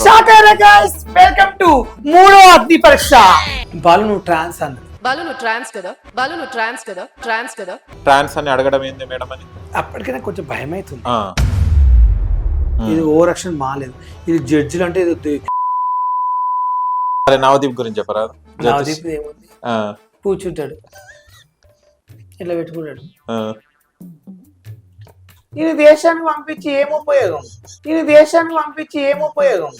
Shocker guys welcome to మూడో అగ్ని పరీక్ష. బాలు నువ్వు ట్రాన్స్ అన్న బాలు నువ్వు ట్రాన్స్ కదా బాలు నువ్వు ట్రాన్స్ కదా ట్రాన్స్ కదా ట్రాన్స్ అని అడగడం ఏంది మేడం అని అప్పటికైనా కొంచెం భయం అవుతుంది. ఆ. ఇది ఓవర్ యాక్షన్ మాలేదు. ఇది జడ్జిలు అంటే అరే నవదీప్ గురించి చెప్పరా నవదీప్ ఏముంది, కూర్చుంటాడు ఇట్లా పెట్టుకుంటాడు. ఇది దేశానికి పంపించి ఏం ఉపయోగం, ఇది దేశానికి పంపించి ఏం ఉపయోగం.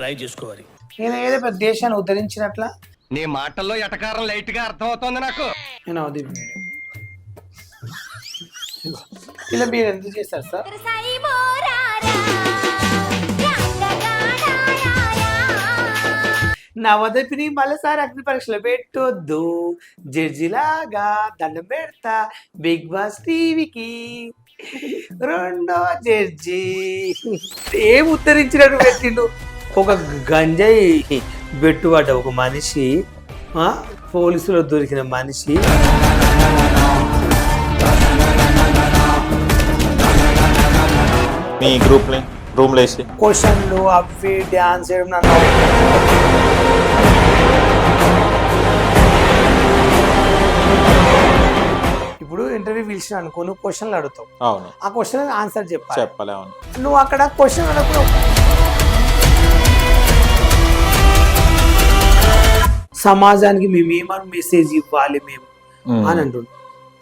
రాయి చేసుకోవాలి. నేను ఏదో పెద్ద దేశాన్ని ఉద్ధరించినట్లా నీ మాటల్లో ఎటకారం లైట్ గా అర్థమవుతోంది నాకు. నేను నవదీప్ ఇలా మీరు ఎందుకు చేస్తారు సార్? నవదీప్ని మళ్ళీసారి అగ్ని పరీక్షలు పెట్టొద్దు, జడ్జిలాగా దండం పెడతా బిగ్ బాస్ టీవీకి. రెండో జడ్జి ఏం ఉత్తరించినట్టు పెట్టిండు. ఒక గంజాయి పెట్టుబడ్డ ఒక మనిషి, పోలీసులో దొరికిన మనిషి మీ గ్రూప్ రూమ్ లేసి క్వశ్చన్లు అవి డ్యాన్స్ చేయడం నన్ను ఇప్పుడు ఇంటర్వ్యూ పిలిచిన అనుకో, నువ్వు క్వశ్చన్లు అడుగుతావు, అవును ఆ క్వశ్చన్ ఆన్సర్ చెప్పాలి అవును. నువ్వు అక్కడ క్వశ్చన్ అడగకు, సమాజానికి మేము ఏమని మెసేజ్ ఇవ్వాలి మేము అని అంటుండు.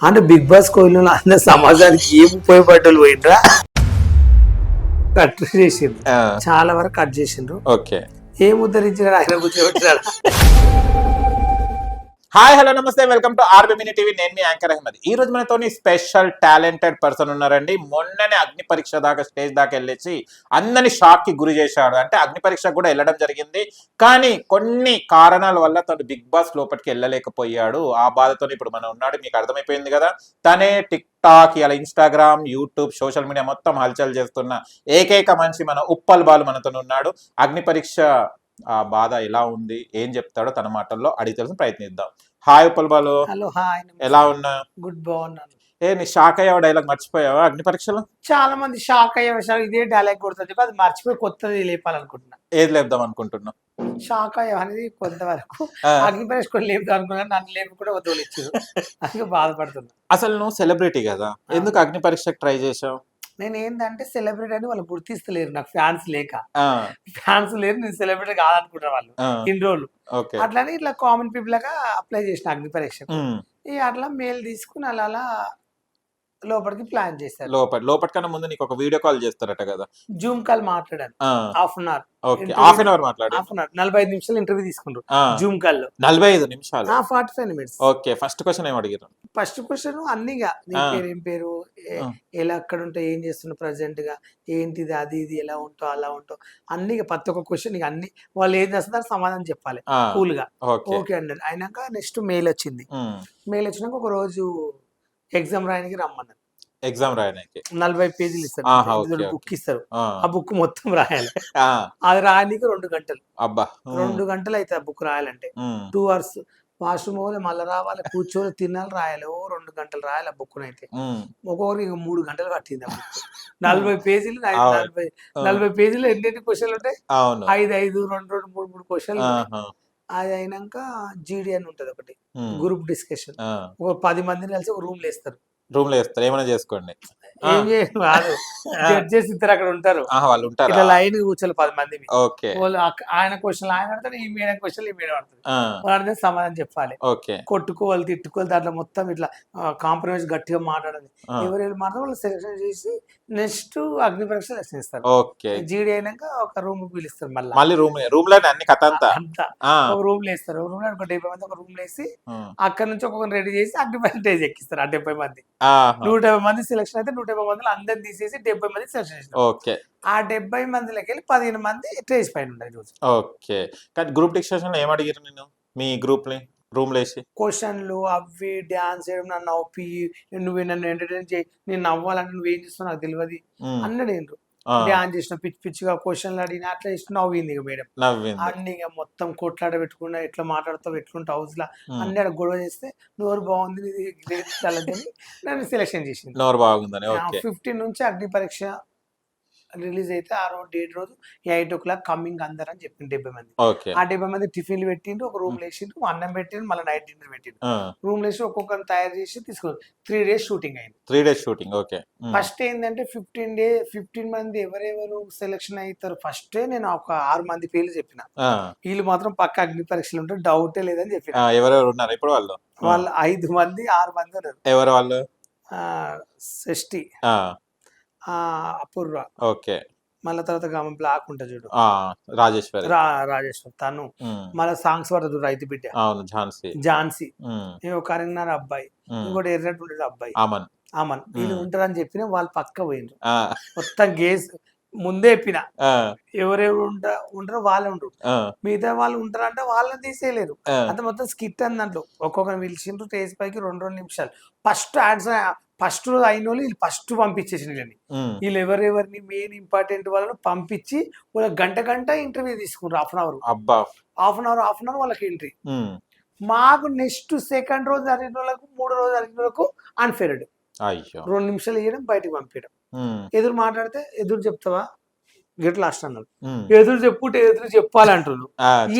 అంటే బిగ్ బాస్ కోయిల్లో అందరు సమాజానికి ఏం ఉపయోగపడ్డలు పోయిండ్రా, కట్ చేసిండ్రు, చాలా వరకు కట్ చేసిండ్రు. ఓకే ఏం ఉద్ధరించారు ఆయన కూర్చోబెట్టాడు. హాయ్ హలో నమస్తే welcome to RB mini TV. నేను మీ యాంకర్ అహ్మద్. ఈ రోజు మనతోని స్పెషల్ టాలెంటెడ్ పర్సన్ ఉన్నారండి. మొన్ననే అగ్ని పరీక్ష దాకా స్టేజ్ దాకా వెళ్ళేసి అందరిని షాక్ కి గురి చేశాడు. అంటే అగ్ని పరీక్ష కూడా వెళ్ళడం జరిగింది, కానీ కొన్ని కారణాల వల్ల తను బిగ్ బాస్ లోపలికి వెళ్ళలేకపోయాడు. ఆ బాధతో ఇప్పుడు మనం ఉన్నాడు, మీకు అర్థమైపోయింది కదా. తనే టిక్ టాక్, ఇలా ఇన్స్టాగ్రామ్, యూట్యూబ్, సోషల్ మీడియా మొత్తం హల్చల్ చేస్తున్న ఏకైక మనిషి మన ఉప్పల్ బాలు మనతో ఉన్నాడు. అగ్ని పరీక్ష ఆ బాధ ఎలా ఉంది, ఏం చెప్తాడో తన మాటల్లో అడిగి తెలుసు ప్రయత్నిద్దాం. Hi Uppal Balu. Hello hi, ఎలా ఉన్నా? గుడ్, బాగున్నాను. నీ షాక్ అయ్యావా? డైలాగ్ మర్చిపోయావా అగ్ని పరీక్షలో? చాలా మంది షాక్ అయ్యే విషయాలు ఇదే డైలాగ్ కొడుతుంది, అది మర్చిపోయి కొత్తది లేపాలనుకుంటున్నా. ఏది లేపుదాం అనుకుంటున్నా? షాక్ అయ్యా అనేది కొంతవరకు అగ్ని పరీక్ష కూడా లేపుదాం అనుకున్నా, నన్ను లేపు కూడా వదిలిచ్చారు, అందుకే బాధపడుతున్నా. అసలు నువ్వు సెలబ్రిటీ కదా, ఎందుకు అగ్ని పరీక్షకు ట్రై చేసావు? నేను ఏంటంటే సెలబ్రిటీ అని వాళ్ళు గుర్తిస్తలేరు, నాకు ఫ్యాన్స్ లేక. ఫ్యాన్స్ లేరు, నేను సెలబ్రిటీ కాదనుకుంటారు వాళ్ళు ఇన్ని రోజులు. అట్లానే ఇట్లా కామన్ పీపుల్ గా అప్లై చేసిన అగ్ని పరీక్ష. అట్లా మెయిల్ తీసుకుని అలా లోపలికి ప్లాన్ చేశారు. లోపటి కన్నా ముందు నీకు ఒక వీడియో కాల్ చేస్తారట కదా? జూమ్ కాల్ మాట్లాడాను, half an hour. Half an hour మాట్లాడారు, 45 నిమిషాలు ఇంటర్వ్యూ తీసుకుంటారు జూమ్ కాల్ లో. 45 నిమిషాలు, 45 minutes. ఓకే. ఫస్ట్ క్వశ్చన్ ఏం అడిగారు? ఫస్ట్ క్వశ్చన్ అన్నిగా నీ పేరు, ఏం పేరు, ఎలా అక్కడ ఉంటావు, ఏం చేస్తున్నావు ప్రజెంట్ గా, ఏంటిది అది ఇది, ఎలా ఉంటావు అలా ఉంటావు అన్నిగా ప్రతి ఒక్క క్వశ్చన్ ఇక అన్ని వాళ్ళు ఏం చేస్తున్నారు సమాధానం చెప్పాలి కూల్ గా. ఓకే అన్నాడు. అయినాక నెక్స్ట్ మెయిల్ వచ్చింది. మెయిల్ వచ్చినాక ఒక రోజు ఎగ్జామ్ రాయడానికి రమ్మన్నారు. ఎగ్జామ్ రాయడానికి 40 పేజీలు ఇస్తారు, బుక్ ఇస్తారు. ఆ బుక్ మొత్తం రాయాలి. అది రాయడానికి 2 గంటలు. అబ్బా, 2 గంటలు అయితే ఆ బుక్ రాయాలంటే 2 hours. వాష్రూమ్ పోవాలి, మళ్ళీ రావాలి, కూర్చొని తినాలి, రాయాలి. 2 గంటలు రాయాలి ఆ బుక్ అయితే. ఒక్కొక్కరికి 3 గంటలు పట్టింది ఆ బుక్. 40 పేజీలు, 40 పేజీలు ఎన్ని క్వశ్చన్లు ఉంటాయి? 5 2 2 3 క్వశ్చన్లు. అది అయినాక జీడీ అని ఉంటది ఒకటి, గ్రూప్ డిస్కషన్. ఒక 10 మందిని కలిసి ఒక రూమ్ లో వేస్తారు. ఏమైనా చేసుకోండి, ఏం చేయరు, జడ్జెస్ ఇద్దరు అక్కడ ఉంటారు, వాళ్ళు ఉంటారు. ఇట్లా లైన్ కూర్చోవాలి 10 మంది. వాళ్ళు ఆయన క్వశ్చన్ ఆయన ఆడతారు, ఈ మేడం క్వశ్చన్ ఈ మేడం ఆడుతుంది. వాళ్ళ సమాధానం చెప్పాలి. కొట్టుకోవాలి, తిట్టుకోవాలి, దాంట్లో మొత్తం ఇట్లా కాంప్రమైజ్ గట్టిగా మాట్లాడాలి. ఎవరు మాత్రం వాళ్ళు సెలెక్షన్ చేసి నెక్స్ట్ అగ్ని పరీక్ష సెలెక్షన్ ఇస్తారు. జీడీ అయినాక ఒక రూమ్ పిలుస్తారు, మళ్ళీ రూమ్ లో అన్ని కథ అంతా ఒక రూమ్ లో వేస్తారు. రూమ్ లో ఒక 70 మంది ఒక రూమ్ లో వేసి అక్కడ నుంచి ఒక్కొక్కరు రెడీ చేసి అగ్ని పరీక్ష ఎక్కిస్తారు. ఆ 70 మంది, 150 మంది సెలెక్షన్ అయితే 150 మందిలో అందరిని తీసేసి 70 మంది సెలెక్షన్ చేస్తారు. ఆ 70 మందిలోకి వెళ్ళి 15 మంది స్టేజ్ పైన ఉంటారు రోజు. ఓకే. కానీ గ్రూప్ డిస్కషన్ ఏం అడిగారు నేను మీ గ్రూప్ రూమ్ లేసి? క్వశ్చన్లు అవి డ్యాన్స్ చేయడం, నన్ను నవ్వి, నువ్వు నన్ను ఎంటర్టైన్ చేయి, నేను నవ్వాలంటే నువ్వేం చేస్తావు నాకు తెలియదు అన్నాడు. ఏంటో డ్యాన్స్ చేసిన పిచ్చి పిచ్చిగా క్వశ్చన్లు అడిగిన అట్లా చేసిన నవ్వింది ఇక మేడం. అన్ని ఇక మొత్తం కొట్లాడ పెట్టుకున్నా, ఎట్లా మాట్లాడతావు, ఎట్లుంటావు హౌస్ లా అన్ని అక్కడ గొడవ చేస్తే నోరు బాగుంది నన్ను సెలెక్షన్ చేసింది. 15 నుంచి అగ్ని పరీక్ష రిలీజ్ అయితే ఆ రోజు డేట్ రోజు 8 o'clock కమింగ్ అందరు అని చెప్పింది 70 మంది. ఓకే. ఆ 70 మంది టిఫిన్లు పెట్టిండ్రు, ఒక రూమ్ వేసిండ్రు, అన్నం పెట్టిండ్రు, మళ్ళీ నైట్ డిన్నర్ పెట్టిండ్రు. రూమ్ వేసి ఒక్కొక్కరిని తయారు చేసి తీసుకున్నారు. 3 days షూటింగ్ అయింది. 3 days షూటింగ్. ఓకే. ఫస్ట్ ఏంటంటే 15 మంది ఎవరెవరు సెలెక్షన్ అవుతారు ఫస్ట్ నేను ఒక 6 మంది పేర్లు చెప్పిన. వీళ్ళు మాత్రం పక్క అగ్ని పరీక్షలు ఉంటారు, డౌటే లేదని చెప్పిన. ఎవరెవరు ఉన్నారు ఇప్పుడు వాళ్ళు? వాళ్ళు 5 మంది 6 మంది ఉన్నారు. ఎవరు వాళ్ళు? షష్ఠి, అపూర్వ, ఓకే. మళ్ళీ తర్వాత బ్లాక్ ఉంటుంది చూడు, రాజేశ్వరి, రాజేశ్వర్ తను, మళ్ళీ సాంగ్స్ పడుతుంది రైతు బిడ్డ, అవును, ఝాన్సీ, కరీంనగర్ అబ్బాయి, ఇంకోటి ఎర్రట్టు ఉండేది అబ్బాయి అమన్, వీళ్ళు ఉంటారని చెప్పిన వాళ్ళు పక్క పోయిండ్రు. మొత్తం గేస్ ముందే చెప్పిన ఎవరెవరు ఉంటారో వాళ్ళే ఉంటారు, మిగతా వాళ్ళు ఉంటారంటే వాళ్ళని తీసేయలేరు. అంత మొత్తం స్కిట్ అని దాంట్లో ఒక్కొక్కరు పిలిచిండ్రు స్టేజ్ పైకి 2 నిమిషాలు. ఫస్ట్ రోజు అయిన వాళ్ళు వీళ్ళు ఫస్ట్ పంపించేసిండ్రు. కానీ వీళ్ళు ఎవరెవరిని మెయిన్ ఇంపార్టెంట్ వాళ్ళని పంపించి వాళ్ళకి గంట ఇంటర్వ్యూ తీసుకున్నారు. హాఫ్ అన్ అవర్ వాళ్ళకి ఎంట్రీ. మాకు నెక్స్ట్ సెకండ్ రోజు జరిగిన వాళ్ళకు 3వ రోజు జరిగిన వాళ్ళకు అన్ఫేర్డ్ 2 నిమిషాలు ఇవ్వడం, బయటకు పంపించడం. ఎదురు మాట్లాడితే ఎదురు చెప్తావా గెట్ లాస్ట్ అన్నారు. ఎదురు చెప్పుకుంటే ఎదురు చెప్పాలంటున్నారు.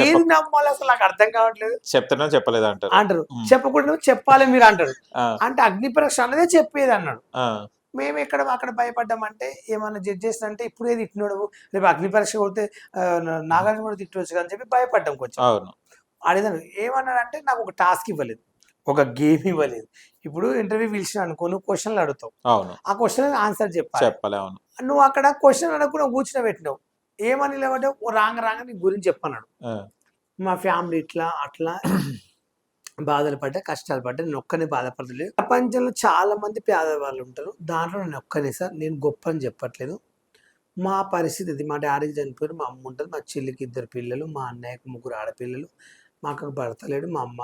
ఏది నమ్మాలి అసలు నాకు అర్థం కావట్లేదు. చెప్తున్నా చెప్పలేదు అంటారు. చెప్పకుండా చెప్పాలి మీరు అంటారు. అంటే అగ్ని పరీక్ష అన్నదే చెప్పేది అన్నాడు. మేము అక్కడ భయపడ్డామంటే ఏమన్నా జడ్జెస్ అంటే ఇప్పుడు ఏది తిట్టినోడు, రేపు అగ్ని పరీక్ష కొడితే నాగార్జున కూడా తిట్టవచ్చు అని చెప్పి భయపడ్డాం కొంచెం. అడిగాను ఏమన్నాడంటే నాకు ఒక టాస్క్ ఇవ్వలేదు, ఒక గేమ్ ఇవ్వలేదు. ఇప్పుడు ఇంటర్వ్యూ పిలిచిన అనుకో, నువ్వు క్వశ్చన్లు అడుగుతావు, ఆ క్వశ్చన్ ఆన్సర్ చెప్పాలి. నువ్వు అక్కడ క్వశ్చన్ అడగకుండా కూర్చుని పెట్టినావు, ఏమని లేవంటే రాంగ నీ గురించి చెప్పన్నాడు. మా ఫ్యామిలీ ఇట్లా అట్లా బాధలు పడ్డా, కష్టాలు పడ్డా, నేను ఒక్కనే బాధపడలేదు. ప్రపంచంలో చాలా మంది పేదవాళ్ళు ఉంటారు, దాంట్లో నేను ఒక్కనే సార్, నేను గొప్ప అని చెప్పట్లేదు. మా పరిస్థితి ఇది, మా డాడీకి చనిపోయారు, మా అమ్మ ఉంటుంది, మా చెల్లికి 2 పిల్లలు, మా అన్నయ్యకి 3 ఆడపిల్లలు, మాకు భర్త లేడు, మా అమ్మ,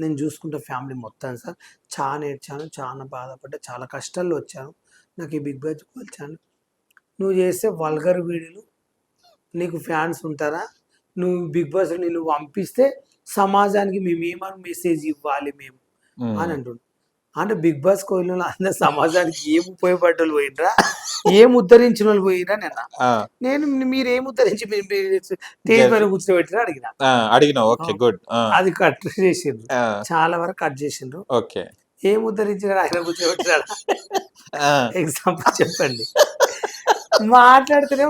నేను చూసుకుంటే ఫ్యామిలీ మొత్తం సార్. చాలా ఏడ్చాను, చాలా బాధపడ్డా, చాలా కష్టాల్లో వచ్చాను. నాకు ఈ బిగ్ బాస్ వచ్చాను. నువ్వు చేసే వల్గర్ వీడియోలు నీకు ఫ్యాన్స్ ఉంటారా? నువ్వు బిగ్ బాస్ నేను పంపిస్తే సమాజానికి మేము ఏమని మెసేజ్ ఇవ్వాలి మేము అని అంటుండు. అంటే బిగ్ బాస్ కోయిల్లో అందరు సమాజానికి ఏం ఉపయోగపడ్డ పోయినరా, ఏం ఉద్ధరించిన వాళ్ళు పోయినరా? నేను మీరు ఏం ఉద్ధరించి స్టేజ్ పైన కూర్చోబెట్టినా అడిగినా. Okay, good. అది కట్ చేసిండ్రు, చాలా వరకు కట్ చేసిండ్రు. ఓకే, ఏం ఉద్ధరించిన ఆయన కూర్చోబెట్టినాడు. ఎగ్జాంపుల్ చెప్పండి. మాట్లాడితేనే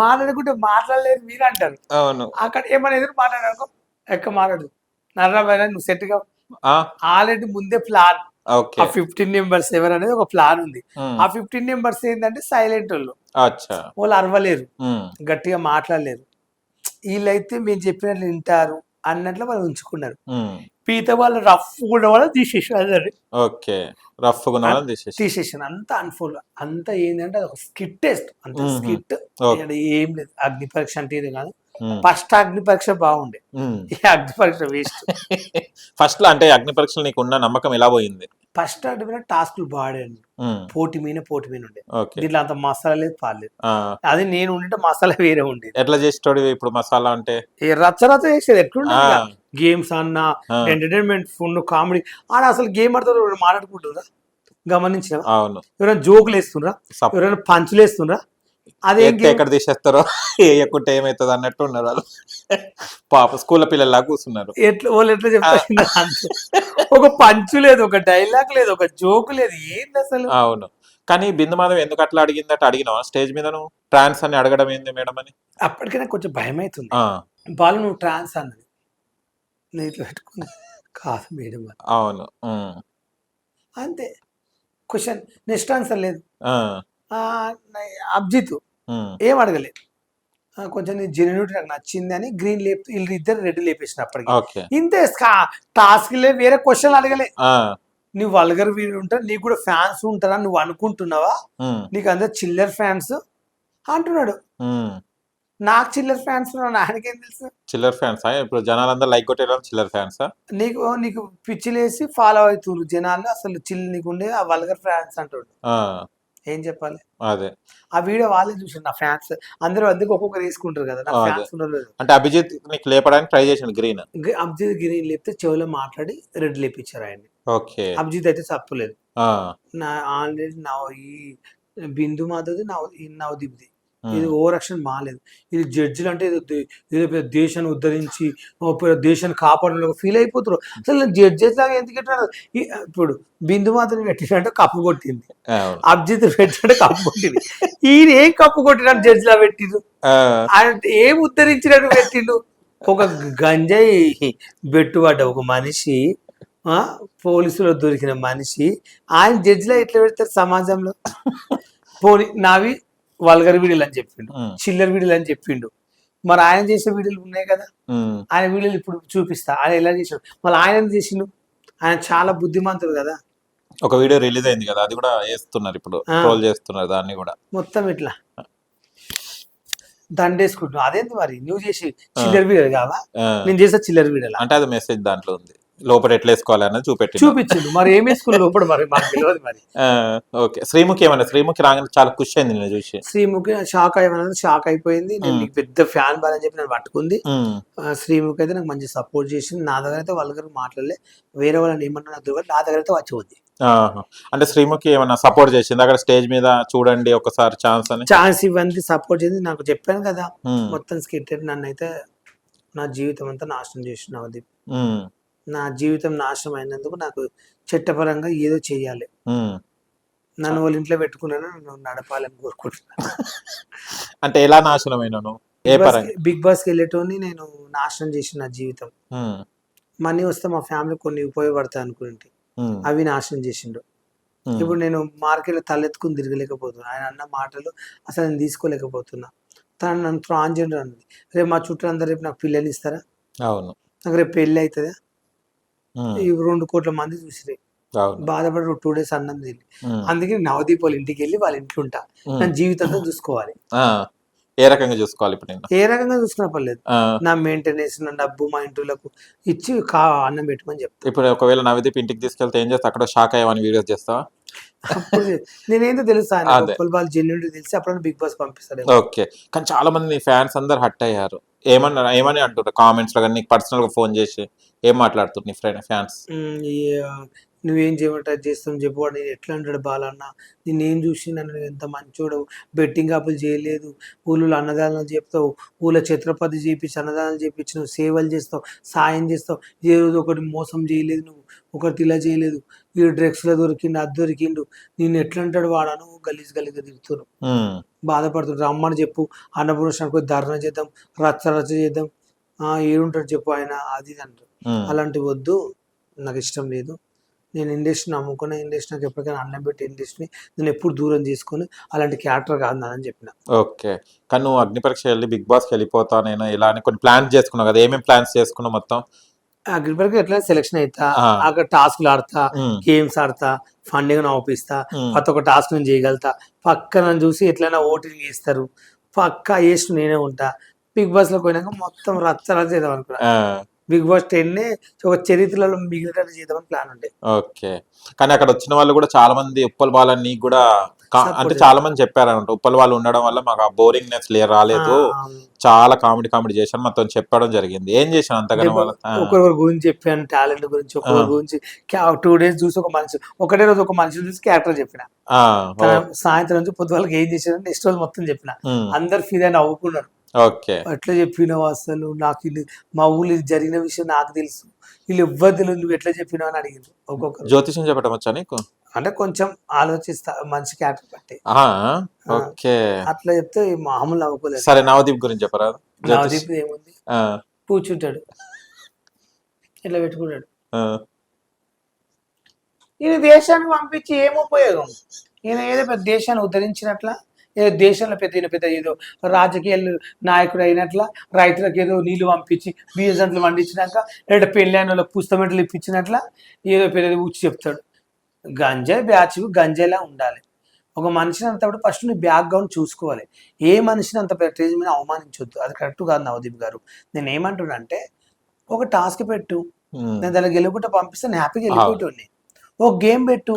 మాట్లాడుకుంటే మాట్లాడలేదు మీరు అంటారు. అక్కడ ఏమైనా ఎదురు మాట్లాడారు మాట్లాడు నర్రాబాయ్ నువ్వు సెట్ గా ఆల్రెడీ ముందే ప్లాన్. ఆ 15 members ఎవరనేది ఒక ప్లాన్ ఉంది. ఆ 15 members ఏంటంటే సైలెంట్ వాళ్ళు అరవలేరు, గట్టిగా మాట్లాడలేరు. వీళ్ళైతే మేము చెప్పినట్లు వింటారు అన్నట్లు వాళ్ళు ఉంచుకున్నారు. పీత వాళ్ళు రఫ్ కూడా వాళ్ళు తీసేసారు. తీసేసాను అంతా అన్ఫోల్ అంతా ఏంటంటే అది ఒక స్కిట్ టెస్ట్, అంత స్కిట్ ఏం లేదు. అగ్ని పరీక్ష అంటే ఇది కాదు. ఫస్ట్ అగ్ని పరీక్ష బాగుండే, అగ్ని పరీక్ష వేస్ట్. ఫస్ట్ లో అంటే అగ్ని పరీక్షలు నీకు ఉన్న నమ్మకం ఎలా పోయింది? ఫస్ట్ అగ్ని టాస్క్లు బాగాండి, పోటీ మీద ఉండే. దీంట్లో అంత మసాలా లేదు, పాలేదు. అది నేను ఉండే మసాలా వేరే ఉండేది. ఎట్లా చేసేటోడు ఇప్పుడు మసాలా అంటే? రచ్చ చేసేది. ఎట్లుండే గేమ్స్ అన్నా, ఎంటర్టైన్మెంట్, ఫుడ్, కామెడీ. ఆడ అసలు గేమ్ ఆడుతూ మాట్లాడుకుంటున్నా గమనించిన. ఎవరైనా జోకులు వేస్తుండ్రా, ఎవరైనా పంచులు వేస్తుండ్రా, అదే ఎక్కడ తీసేస్తారో వేయకుంటే ఏమవుతుంది అన్నట్టు ఉన్నారు వాళ్ళు. పాప స్కూల్ పిల్లల్లా కూర్చున్నారు. వాళ్ళు ఎట్లా చెప్తారు, ఒక పంచు లేదు, ఒక డైలాగ్ లేదు, ఒక జోకు లేదు, ఏంటి అసలు. అవును, కానీ బిందు మాధవ్ ఎందుకు అట్లా అడిగిందట అడిగినావా స్టేజ్ మీద? నువ్వు ట్రాన్స్ అని అడగడం ఏంది మేడం అని? అప్పటికైనా కొంచెం భయం అవుతుంది. వాళ్ళు నువ్వు ట్రాన్స్ అన్నది నేను ఇట్లా పెట్టుకున్నా కాదు మేడం. అవును, అంతే. క్వశ్చన్ నెక్స్ట్ ఆన్సర్ లేదు. అబ్జిత్ ఏం అడగలేదు, కొంచెం జెన్యూనిటీ నాకు నచ్చింది అని గ్రీన్ లేపు, వీళ్ళు 2 రెడ్ లేపేసినప్పటికీ ఇంతే. టాస్క్ లే, వేరే క్వశ్చన్ అడగలే. నువ్వు వల్గర్ వీడు ఉంటారు, నీకు కూడా ఫ్యాన్స్ ఉంటారా నువ్వు అనుకుంటున్నావా? నీకు అందరు చిల్లర్ ఫ్యాన్స్ అంటున్నాడు. నాకు చిల్లర్ ఫ్యాన్స్ ఆయనకేం తెలుసు? చిల్లర్ ఫ్యాన్స్ ఇప్పుడు జనాలందరూ లైక్ కొట్టేయడం చిల్లర్ ఫ్యాన్స్. నీకు పిచ్చిలేసి ఫాలో అవుతున్నారు జనాలు, అసలు నీకుండే ఆ వల్గర్ ఫ్యాన్స్ అంటాడు. ఏం చెప్పాలి? అదే ఆ వీడియో వాళ్ళే చూసారు నా ఫ్యాన్స్ అందరూ. అందుకు ఒక్కొక్కరు వేసుకుంటారు కదా, నా ఫ్యాన్స్ ఉన్నారు. అంటే అభిజిత్ నీకు లేపడానికి ట్రై చేశాను గ్రీన్. అభిజిత్ గ్రీన్ లేపితే చెవులో మాట్లాడి రెడ్ లేపించారు ఆయన్ని. ఓకే, అభిజిత్ అయితే తప్పలేదు. నా ఆల్రెడీ నా ఈ బిందు మాధవ్ది నవదీప్ది. ఇది ఓవర్ యాక్షన్ బాగాలేదు. ఇది జడ్జిలు అంటే ఏదో పెద్ద దేశాన్ని ఉద్ధరించి దేశాన్ని కాపాడడం ఫీల్ అయిపోతారు. అసలు జడ్జెస్ లాగా ఎందుకు పెట్టారు? ఇప్పుడు బిందు మాధవ్ పెట్టినట్టు కప్పు కొట్టింది, అభిజిత్ పెట్టినట్టు కప్పు కొట్టింది. ఈయన ఏం కప్పు కొట్టినట్టు జడ్జి లా పెట్టిండు, ఆయన ఏం ఉద్ధరించినట్టు పెట్టిండు. ఒక గంజాయి బెట్టుబడ్డ ఒక మనిషి, పోలీసులో దొరికిన మనిషి, ఆయన జడ్జిలా ఎట్లా పెడతారు సమాజంలో? పోనీ నావి వల్గర్ వీడియోలు అని చెప్పిండు, చిల్లర్ వీడియోలు అని చెప్పిండు. మరి ఆయన చేసే వీడియోలు ఉన్నాయి కదా, ఆయన వీడియోలు ఇప్పుడు చూపిస్తా ఆయన ఎలా చేసాడు. మళ్ళీ ఆయన చేసిండు, ఆయన చాలా బుద్ధిమంతుడు కదా. ఒక వీడియో రిలీజ్ అయింది కదా, అది కూడా వేస్తున్నారు ఇప్పుడు, ట్రోల్ చేస్తున్నారు దాన్ని కూడా. మొత్తం ఇట్లా దండేసుకుంటున్నావు. అదేంటి మరి నువ్వు చేసి చిల్లర్ వీడియోలు కావా? నేను చేసే చిల్లర్ వీడియోలు అంటే అది మెసేజ్ దాంట్లో ఉంది, లోపల ఎట్లా వేసుకోవాలి అన్నది చూపించిండు. మరి ఏం వేసుకుని లోపల మరి మాకు తెలియదు మరి. ఓకే, శ్రీముఖి ఏమన్నా? శ్రీముఖి రాగానే చాలా ఖుషి అయింది నేను చూసి. శ్రీముఖి షాక్ అయ్యమన్నది, షాక్ అయిపోయింది. నేను నీకు పెద్ద ఫ్యాన్ బాలని చెప్పి నేను పట్టుకుంది. శ్రీముఖి అయితే నాకు మంచి సపోర్ట్ చేసింది. నా దగ్గర అయితే వాళ్ళ దగ్గర మాట్లాడలే, వేరే వాళ్ళని ఏమన్నా నా దగ్గర అయితే వచ్చి ఉంది. అంటే శ్రీముఖి ఏమన్నా సపోర్ట్ చేసింది అక్కడ స్టేజ్ మీద? చూడండి ఒకసారి ఛాన్స్ ఇవ్వండి, సపోర్ట్ చేసింది. నాకు చెప్పాను కదా మొత్తం స్కిట్, నన్ను అయితే నా జీవితం అంతా నాశనం చేసిన నవదీప్. నా జీవితం నాశనం అయినందుకు నాకు చట్టపరంగా ఏదో చెయ్యాలి. నన్ను వాళ్ళ ఇంట్లో పెట్టుకున్నాను, నన్ను నడపాలని కోరుకుంటున్నాను. అంటే ఎలా నాశనం అయినాను? బిగ్ బాస్కి వెళ్ళేటోని నేను నాశనం చేసిన నా జీవితం. మనీ వస్తే మా ఫ్యామిలీ కొన్ని ఉపయోగపడతాయి అనుకుంటే అవి నాశనం చేసిండు. ఇప్పుడు నేను మార్కెట్లో తలెత్తుకుని తిరగలేకపోతున్నా. ఆయన అన్న మాటలు అసలు నేను తీసుకోలేకపోతున్నా. తను నన్ను ట్రాన్స్జెండర్ అన్నది. రేపు మా చుట్టూ అందరు రేపు నాకు పిల్లలు ఇస్తారా? అవును. నాకు రేపు పెళ్ళి అవుతుందా? ఈ 2 కోట్ల మంది చూసిరే బాధపడి 2 days అన్నం తిని. అందుకే నవదీప్ వాళ్ళ ఇంటికి వెళ్ళి వాళ్ళ ఇంట్లో ఉంటా. నా జీవితంతో చూసుకోవాలి. ఏ రకంగా చూసుకోవాలి? ఇప్పుడు నేను ఏ రకంగా చూసుకున్న పర్లేదు, నా మెయింటెనెన్స్, నా డబ్బు మా ఇంట్లోకి ఇచ్చి అన్నం పెట్టమని చెప్తా. ఇప్పుడు ఒకవేళ నవదీప్ ఇంటికి తీసుకెళ్తే ఏం చేస్తా? అక్కడ షాక్ అయ్యామని వీడియోస్ చేస్తావా? అప్పుడు నేనేందో తెలుసా, వాళ్ళు జెన్యున్ తెలిసి అప్పుడు బిగ్ బాస్ పంపిస్తారు. ఓకే, కానీ చాలా మంది ఫ్యాన్స్ అందరు హట్ అయ్యారు. ఏమని అంటారు కామెంట్స్ లో? కానీ నీకు పర్సనల్ గా ఫోన్ చేసి ఏం మాట్లాడుతున్నారు నీ ఫ్యాన్స్? నువ్వేం చేయమంటారు చేస్తాం చెప్పువాడు. నేను ఎట్లా అంటాడు బాలన్న, నేనేం చూసి నన్ను ఎంత మంచోడు, బెట్టింగ్ యాప్లు చేయలేదు, ఊళ్ళో అన్నదానాలు చెప్తావు, ఊళ్ళో ఛత్రపతి చేపించి అన్నదానాలు చేపించి నువ్వు సేవలు చేస్తావు, సాయం చేస్తావు. ఏ రోజు ఒకటి మోసం చేయలేదు, నువ్వు ఒకటి ఇలా చేయలేదు. ఈ డ్రగ్స్లో దొరికిండు, అది దొరికిండు, నేను ఎట్లా అంటాడు వాడను గలీజ్ గలీజ్గా తిరుగుతారు, బాధపడుతారు. రమ్మని చెప్పు, అన్నపూర్ణానికి పోయి ధర్నా చేద్దాం, రచ్చ చేద్దాం, ఏడుంటాడు చెప్పు ఆయన, అది అంటారు. అలాంటివి వద్దు, నాకు ఇష్టం లేదు. నేను ఇండస్ట్రీని నమ్ముకున్న, ఇండస్ట్రీ నాకు ఎప్పటికైనా అన్నం పెట్టి ఇండస్ట్రీని నేను ఎప్పుడు దూరం చేసుకుని అలాంటి క్యారెక్టర్ కాదు అని చెప్పిన. ఓకే, కానీ నువ్వు అగ్ని పరీక్ష వెళ్ళి బిగ్ బాస్కి వెళ్ళిపోతా నేను ఇలా అని కొన్ని ప్లాన్స్ చేసుకున్నావు కదా, ఏమేమి ప్లాన్స్ చేసుకున్నావు మొత్తం? అగ్ని పరీక్ష ఎట్లా సెలెక్షన్ అవుతా, అక్కడ టాస్క్లు ఆడతా, గేమ్స్ ఆడతా, ఫండింగ్ నవ్విస్తా, ప్రతి ఒక్క టాస్క్ నేను చేయగలుగుతా. పక్కన చూసి ఎట్లయినా ఓటింగ్ చేస్తారు, పక్కా వేస్ట్ నేనే ఉంటా. బిగ్ బాస్ లో పోయినాక మొత్తం రచ్చ చేద్దాం అనుకున్నా. బిగ్ బాస్ 10 ఒక చరిత్రలో మిగిలినట్టు చేద్దామని ప్లాన్ ఉండే. ఓకే, కానీ అక్కడ వచ్చిన వాళ్ళు కూడా చాలా మంది ఉప్పల్ బాలని నీకు కూడా అంటే చాలా మంది చెప్పారంట, ఉప్పల్ వాళ్ళు ఉండడం వల్ల మాకు ఆ బోరింగ్నెస్ రాలేదు, చాలా కామెడీ చేశాను మొత్తం చెప్పడం జరిగింది. ఏం చేశాను అంతగానో? ఒకరి గురించి చెప్పాను, టాలెంట్ గురించి, ఒకరి గురించి 2 days చూసి ఒకటే రోజు ఒక మనిషి చూసి క్యారెక్టర్ చెప్పిన. సాయంత్రం నుంచి పొద్దు వాళ్ళకి ఏం చేశాను నెక్స్ట్ రోజు మొత్తం చెప్పిన. అందరు ఫీల్ అయినా నవ్వుకున్నారు. ఓకే, ఎట్లా చెప్పినావు అసలు, నాకు మా ఊళ్ళో జరిగిన విషయం నాకు తెలుసు, వీళ్ళు ఎవ్వరు తెలియదు, నువ్వు ఎట్లా చెప్పినావు అని అడిగింది. ఒక్కొక్కరు జ్యోతిషం చెప్పడం వచ్చా నీకు? అంటే కొంచెం ఆలోచిస్తా, మంచి క్యారెక్టర్ పట్టి. ఓకే, అట్లా చెప్తే మామూలు నవ్వుకోలేదు. సరే, నవదీప్ గురించి చెప్పరా? నవదీప్ ఏముంది, కూర్చుంటాడు, ఇట్లా పెట్టుకుంటాడు. ఈయన దేశాన్ని పంపించి ఏం ఉపయోగం? ఈయన ఏదో పెద్ద దేశాన్ని ఉద్ధరించినట్ల, ఏదో దేశంలో పెద్ద ఏదో రాజకీయ నాయకుడు అయినట్ల, రైతులకు ఏదో నీళ్లు పంపించి బియ్య జంతులు పండించినాక లేదా పెళ్ళైన వాళ్ళకి పుస్తమెట్లు ఇప్పించినట్ల ఏదో పెద్ద ఊచి చెప్తాడు. గంజాయి బ్యాచ్ గంజాయిలా ఉండాలి. ఒక మనిషిని అంతప్పుడు ఫస్ట్ నువ్వు బ్యాక్గ్రౌండ్ చూసుకోవాలి. ఏ మనిషిని అంత స్టేజ్ మీద అవమానించొద్దు, అది కరెక్ట్ కాదు నవదీప్ గారు. నేను ఏమంటున్నా అంటే, ఒక టాస్క్ పెట్టు, నేను దాన్ని గెలుపుట పంపిస్తే నేను హ్యాపీగా వెళ్ళిపోయేటోని. ఒక గేమ్ పెట్టు,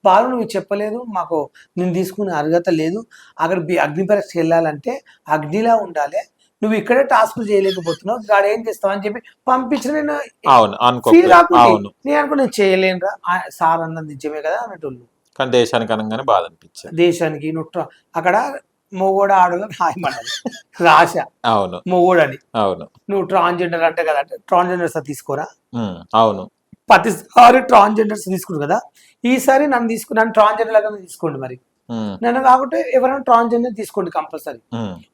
బాలు నువ్వు చెప్పలేదు, మాకు నేను తీసుకునే అర్హత లేదు, అక్కడ అగ్ని పరీక్షకి వెళ్ళాలంటే అగ్నిలా ఉండాలి, నువ్వు ఇక్కడే టాస్క్ చేయలేకపోతున్నావు, గాడు ఏం చేస్తావు అని చెప్పి పంపించిన. నేను ఫీల్ కాకుండా నేను అనుకో నేను చేయలేనురా, సార్ అన్నది నిజమే కదా అన్నట్టు. కానీ దేశానికి అనగానే బాధ అనిపించింది. దేశానికి నువ్వు అక్కడ మొగోడు ఆడలో రాయమన్నది రాశ అవును మొగోడని. అవును నువ్వు ట్రాన్స్జెండర్ అంటే కదా, అంటే ట్రాన్స్జెండర్స్ తీసుకోరా, అవును ప్రతిసారి ట్రాన్స్జెండర్స్ తీసుకున్నారు కదా, ఈసారి నన్ను తీసుకున్నాను ట్రాన్స్జెండర్ లాగా తీసుకోండి. మరి నన్ను కాకుంటే ఎవరైనా ట్రాన్స్జెండర్ తీసుకోండి కంపల్సరీ.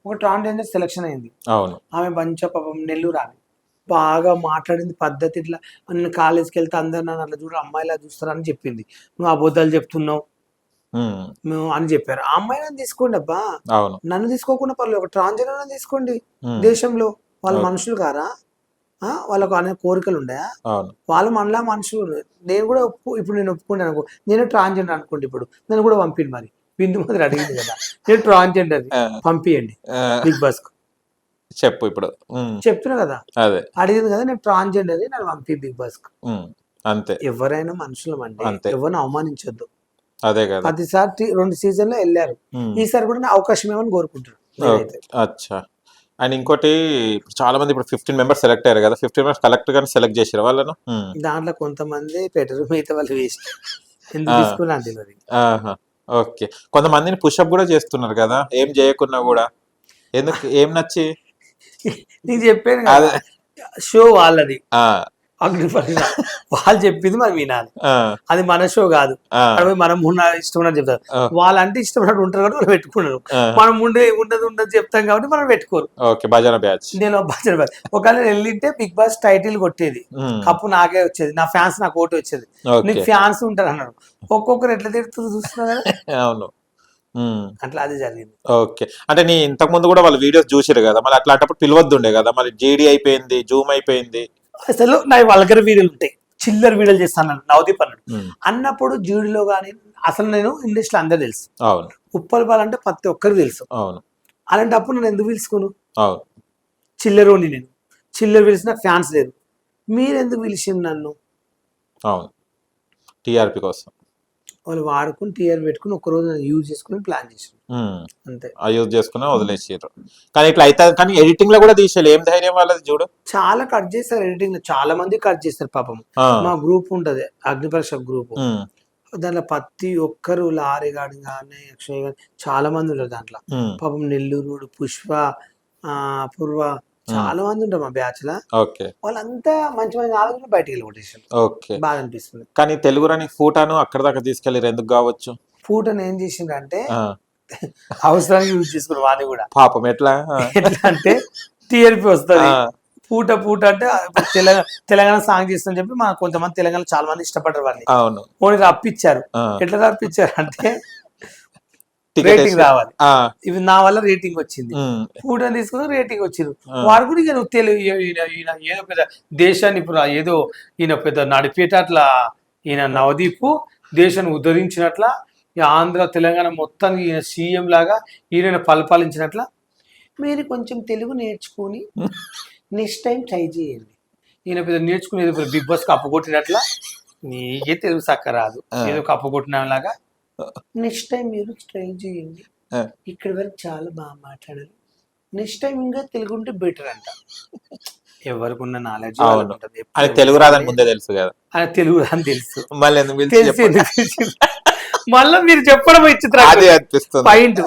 ఒక ట్రాన్స్జెండర్ సెలెక్షన్ అయింది. అవును ఆమె మంచిగా పాపం నెల్లూరు ఆమె బాగా మాట్లాడింది పద్ధతి, ఇట్లా నన్ను కాలేజ్కి వెళ్తే అందరు నన్ను అట్లా చూడు అమ్మాయిలా చూస్తారని చెప్పింది. నువ్వు అబద్ధాలు చెప్తున్నావు మేము అని చెప్పారు. ఆ అమ్మాయిని తీసుకోండి అబ్బా, అవును నన్ను తీసుకోకుండా పర్లేదు, ఒక ట్రాన్స్జెండర్ తీసుకోండి. దేశంలో వాళ్ళ మనుషులు కారా, వాళ్ళకు అనే కోరికలు ఉన్నాయా, వాళ్ళు మనలా మనుషులు. నేను కూడా ఇప్పుడు నేను ఒప్పుకుంటాను అనుకో, నేను ట్రాన్స్జెండర్ అనుకోండి, ఇప్పుడు నన్ను కూడా పంపిండి. మరి బిందు మంది అడిగింది కదా, నేను ట్రాన్స్జెండర్ పంపియండి బిగ్ బాస్ కు. చెప్పు ఇప్పుడు చెప్తున్నా కదా, అదే అడిగింది కదా, నేను ట్రాన్స్జెండర్ నన్ను పంపి బిగ్ బాస్ కు. అంతే, ఎవరైనా మనుషులం అండి, ఎవరిని అవమానించొద్దు. అదే కదా, ప్రతిసారి 2 సీజన్లో వెళ్ళారు, ఈసారి కూడా అవకాశం ఏమని కోరుకుంటారు. అచ్చా. అండ్ ఇంకోటి చాలా మంది ఇప్పుడు 15 మెంబర్స్ సెలెక్ట్ అయ్యారు కదా, 15 మెంబర్స్ కలెక్టర్ గాని సెలెక్ట్ చేసారు వాళ్ళను. దాంట్లో కొంతమంది పెట్టరు, మిగతా వాళ్ళు వేస్ట్. ఎందుకు తీసుకున్నా తెలియదు. ఓకే, కొంతమందిని పుషప్ కూడా చేస్తున్నారు కదా ఏం చేయకున్నా కూడా, ఎందుకు ఏం నచ్చి? నీకు చెప్పాను కదా, షో వాళ్ళది అగ్నిపరీక్ష, వాళ్ళు చెప్పింది మనం వినాలి. అది మన షో కాదు, మనం ఇష్టం ఉన్నట్టు చెప్తారు. వాళ్ళంటే ఇష్టం ఉన్నట్టు ఉంటారు కాబట్టి వాళ్ళు పెట్టుకున్నారు. మనం ఉండదు చెప్తాం కాబట్టి మనం పెట్టుకోరు. నేను భజన బ్యాచ్ ఒకవేళ వెళ్ళింటే బిగ్ బాస్ టైటిల్ కొట్టేది, కప్పు నాకే వచ్చేది, నా ఫ్యాన్స్ నాకు ఓటు వచ్చేది. నీకు ఫ్యాన్స్ ఉంటారు అన్నారు. ఒక్కొక్కరు ఎట్లా తిడుతుంది చూస్తున్నా కదా. అవును, అట్లా అది జరిగింది. ఓకే, అంటే నీ ఇంతకు ముందు కూడా వాళ్ళు వీడియోస్ చూసారు కదా, మళ్ళీ అట్లాంటప్పుడు పిలవద్దుండే కదా, మళ్ళీ జీడీ అయిపోయింది, జూమ్ అయిపోయింది. అసలు నా వల్గర్ వీడియోలు ఉంటాయి, చిల్లర్ వీడియోలు చేస్తాను నవదీప్ అన్నాడు అన్నప్పుడు జీడీలో కానీ అసలు నేను ఇండస్ట్రీలో అందరు తెలుసు. అవును, ఉప్పల్ అంటే ప్రతి ఒక్కరికి తెలుసు. అవును, అలాంటప్పుడు నేను ఎందుకు పిలుచుకోను? అవును, చిల్లరోని నేను, చిల్లర పిలిచిన ఫ్యాన్స్ లేరు, మీరు ఎందుకు పిలిచింది నన్ను? అవును, టీఆర్పీ కోసం వాళ్ళు వాడుకుని టీఆర్ పెట్టుకుని ఒక రోజు యూజ్ చేసుకుని ప్లాన్ చేసారు అంతే. యూజ్ చేసుకుని వదిలేసారు. కానీ ఇట్లా అయితే కానీ ఎడిటింగ్ లో కూడా తీసేయాలి, ఏం ధైర్యం వాళ్ళది చూడు. చాలా కట్ చేస్తారు ఎడిటింగ్ లో, చాలా మంది కట్ చేస్తారు పాపం. మా గ్రూప్ ఉంటది అగ్నిపరీక్ష గ్రూప్, దాంట్లో ప్రతి ఒక్కరు లారీ గాడి కానీ అక్షయ్ గాని చాలా మంది ఉంటారు దాంట్లో. పాపం నెల్లూరు పుష్ప పూర్వ చాలా మంది ఉంటారు మా బ్యాచ్ లా. వాళ్ళంతా మంచి మంచి ఆలోచనలు బయటకు వెళ్ళి కొట్టేసారు. బాగా అనిపిస్తుంది. కానీ తెలుగు రాని ఫోటోను అక్కడ దాకా తీసుకెళ్ళారు, ఎందుకు కావచ్చు? ఫోటోని ఏం చేసిండ్రంటే అవసరానికి యూజ్ చేసుకున్నారు వాడిని కూడా పాపం. ఎట్లా అంటే టీఆర్పీ వస్తుంది, పూట అంటే తెలంగాణ సాంగ్ చేస్తుందని చెప్పి మన కొంతమంది తెలంగాణ చాలా మంది ఇష్టపడ్డారు వాళ్ళని. అవును, ఓన్లీ రప్పించారు. ఎట్లా రప్పించారు అంటే రేటింగ్ రావాలి, ఇవి నా వల్ల రేటింగ్ వచ్చింది, ఫోటో తీసుకుని రేటింగ్ వచ్చింది. వాడు కూడా ఇక నువ్వు తెలుగు ఈయన ఏదో పెద్ద దేశాన్ని ఇప్పుడు ఏదో ఈయన పెద్ద నడిపేటట్లా, ఈయన నవదీప్ దేశాన్ని ఉద్ధరించినట్ల, ఆంధ్ర తెలంగాణ మొత్తానికి ఈయన సీఎం లాగా ఈయన పరిపాలించినట్ల. మీరు కొంచెం తెలుగు నేర్చుకుని నెక్స్ట్ టైం ట్రై చేయండి. ఈయన పెద్ద నేర్చుకునేది బిగ్ బాస్ కప్పు కొట్టినట్ల, నీకే తెలుగు చక్క రాదు, ఏదో కప్పు కొట్టిన లాగా. నెక్స్ట్ టైం మీరు ట్రై చేయండి, ఇక్కడ వరకు చాలా బాగా మాట్లాడారు, నెక్స్ట్ టైం ఇంకా తెలుగు ఉంటే బెటర్ అంట. ఎవరికి ఉన్న నాలెడ్జ్ తెలుగు రాదని ముందే తెలుసు కదా, తెలుగు రాని తెలుసు, మళ్ళీ మళ్ళీ మీరు చెప్పడం పాయింట్,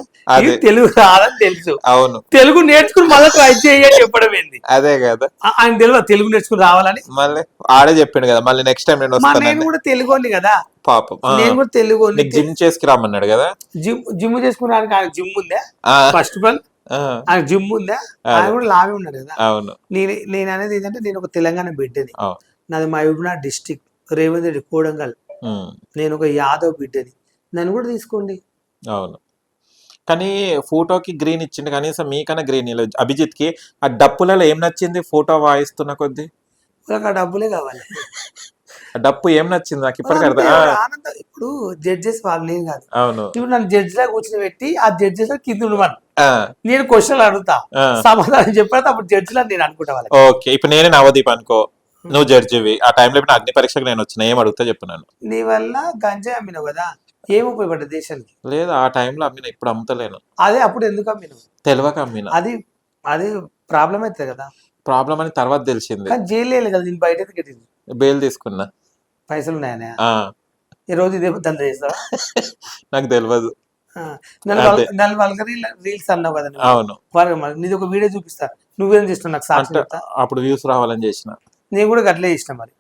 తెలుగు రాదని తెలుసు. అవును, తెలుగు నేర్చుకుని మళ్ళీ ట్రై చేయని చెప్పడం ఏంది? అదే కదా, ఆయన తెలియదు తెలుగు నేర్చుకుని రావాలని. మళ్ళీ ఆడే చెప్పిండు కదా, మళ్ళీ నెక్స్ట్ టైం నేను కూడా తెలుగు కదా పాపం, నేను కూడా తెలుగు జిమ్ చేసుకు రమ్మన్నాడు కదా. జిమ్ చేసుకున్నానికి ఆయన జిమ్ ఉందా? ఫస్ట్ ఆఫ్ ఆల్ ఆయన జిమ్ ఉందా? ఆయన కూడా లాగే ఉన్నాడు కదా. అవును, నేను అనేది ఏంటంటే నేను ఒక తెలంగాణ బిడ్డని, నాది మహబూబ్నగర్ డిస్ట్రిక్ట్, రేవంత్ రెడ్డి కోడంగల్, నేను ఒక యాదవ్ బిడ్డని, నన్ను కూడా తీసుకోండి. అవును, కానీ ఫోటోకి గ్రీన్ ఇచ్చిండు, కనీసం మీకన్నా గ్రీన్ ఇవ్వలేదు. అభిజిత్ కి ఆ డప్పులలో ఏం నచ్చింది? ఫోటో వాయిస్తున్న కొద్ది ఆ డబ్బులే కావాలి. డప్పు ఏం నచ్చింది నాకు ఇప్పటికీ అర్థం. ఆనందం. ఇప్పుడు జడ్జెస్ వాళ్ళు నేను కాదు. అవును, ఇప్పుడు నన్ను జడ్జి లా కూర్చొని పెట్టి ఆ జడ్జెస్ కింద ఉండమని నేను క్వశ్చన్లు అడుగుతా, సమాధానం చెప్పిన అప్పుడు జడ్జిలా నేను అనుకుంటా వాళ్ళకి. ఓకే, ఇప్పుడు నేనే నవదీప్ అనుకో, నువ్వు జడ్జివి, ఆ టైంలో ఇప్పుడు అగ్ని పరీక్షకు నేను వచ్చిన, ఏం అడుగుతా చెప్పినాను. నీ వల్ల గంజాయి అమ్మినావు కదా, ఏం ఉపయోగపడ్డది దేశానికి? లేదు, ఆ టైంలో అమ్మిన, ఇప్పుడు అమ్ముతలేను. అదే అప్పుడు ఎందుకు అమ్మినావు? తెలియక అమ్మిన. అది ప్రాబ్లం అవుతుంది కదా. ప్రాబ్లం అని తర్వాత తెలిసింది. జైలు కదా, నేను బయట బెయిల్ తీసుకున్నా. పైసలు ఉన్నాయనే ఈ రోజు ఇదే దంద చేస్తావా? నాకు తెలియదు. ఆ, నన్ను అదే. నన్ను వల్గర్ రీల్స్ అన్నావు కదా నువ్వు. అవును. మరి నీది ఒక వీడియో చూపిస్తా, నువ్వేం చేస్తున్నావు నాకు సాక్షి అంటే చెప్తా. అప్పుడు వ్యూస్ రావాలని చేసిన. నేను కూడా అట్లే చేసిన, మరి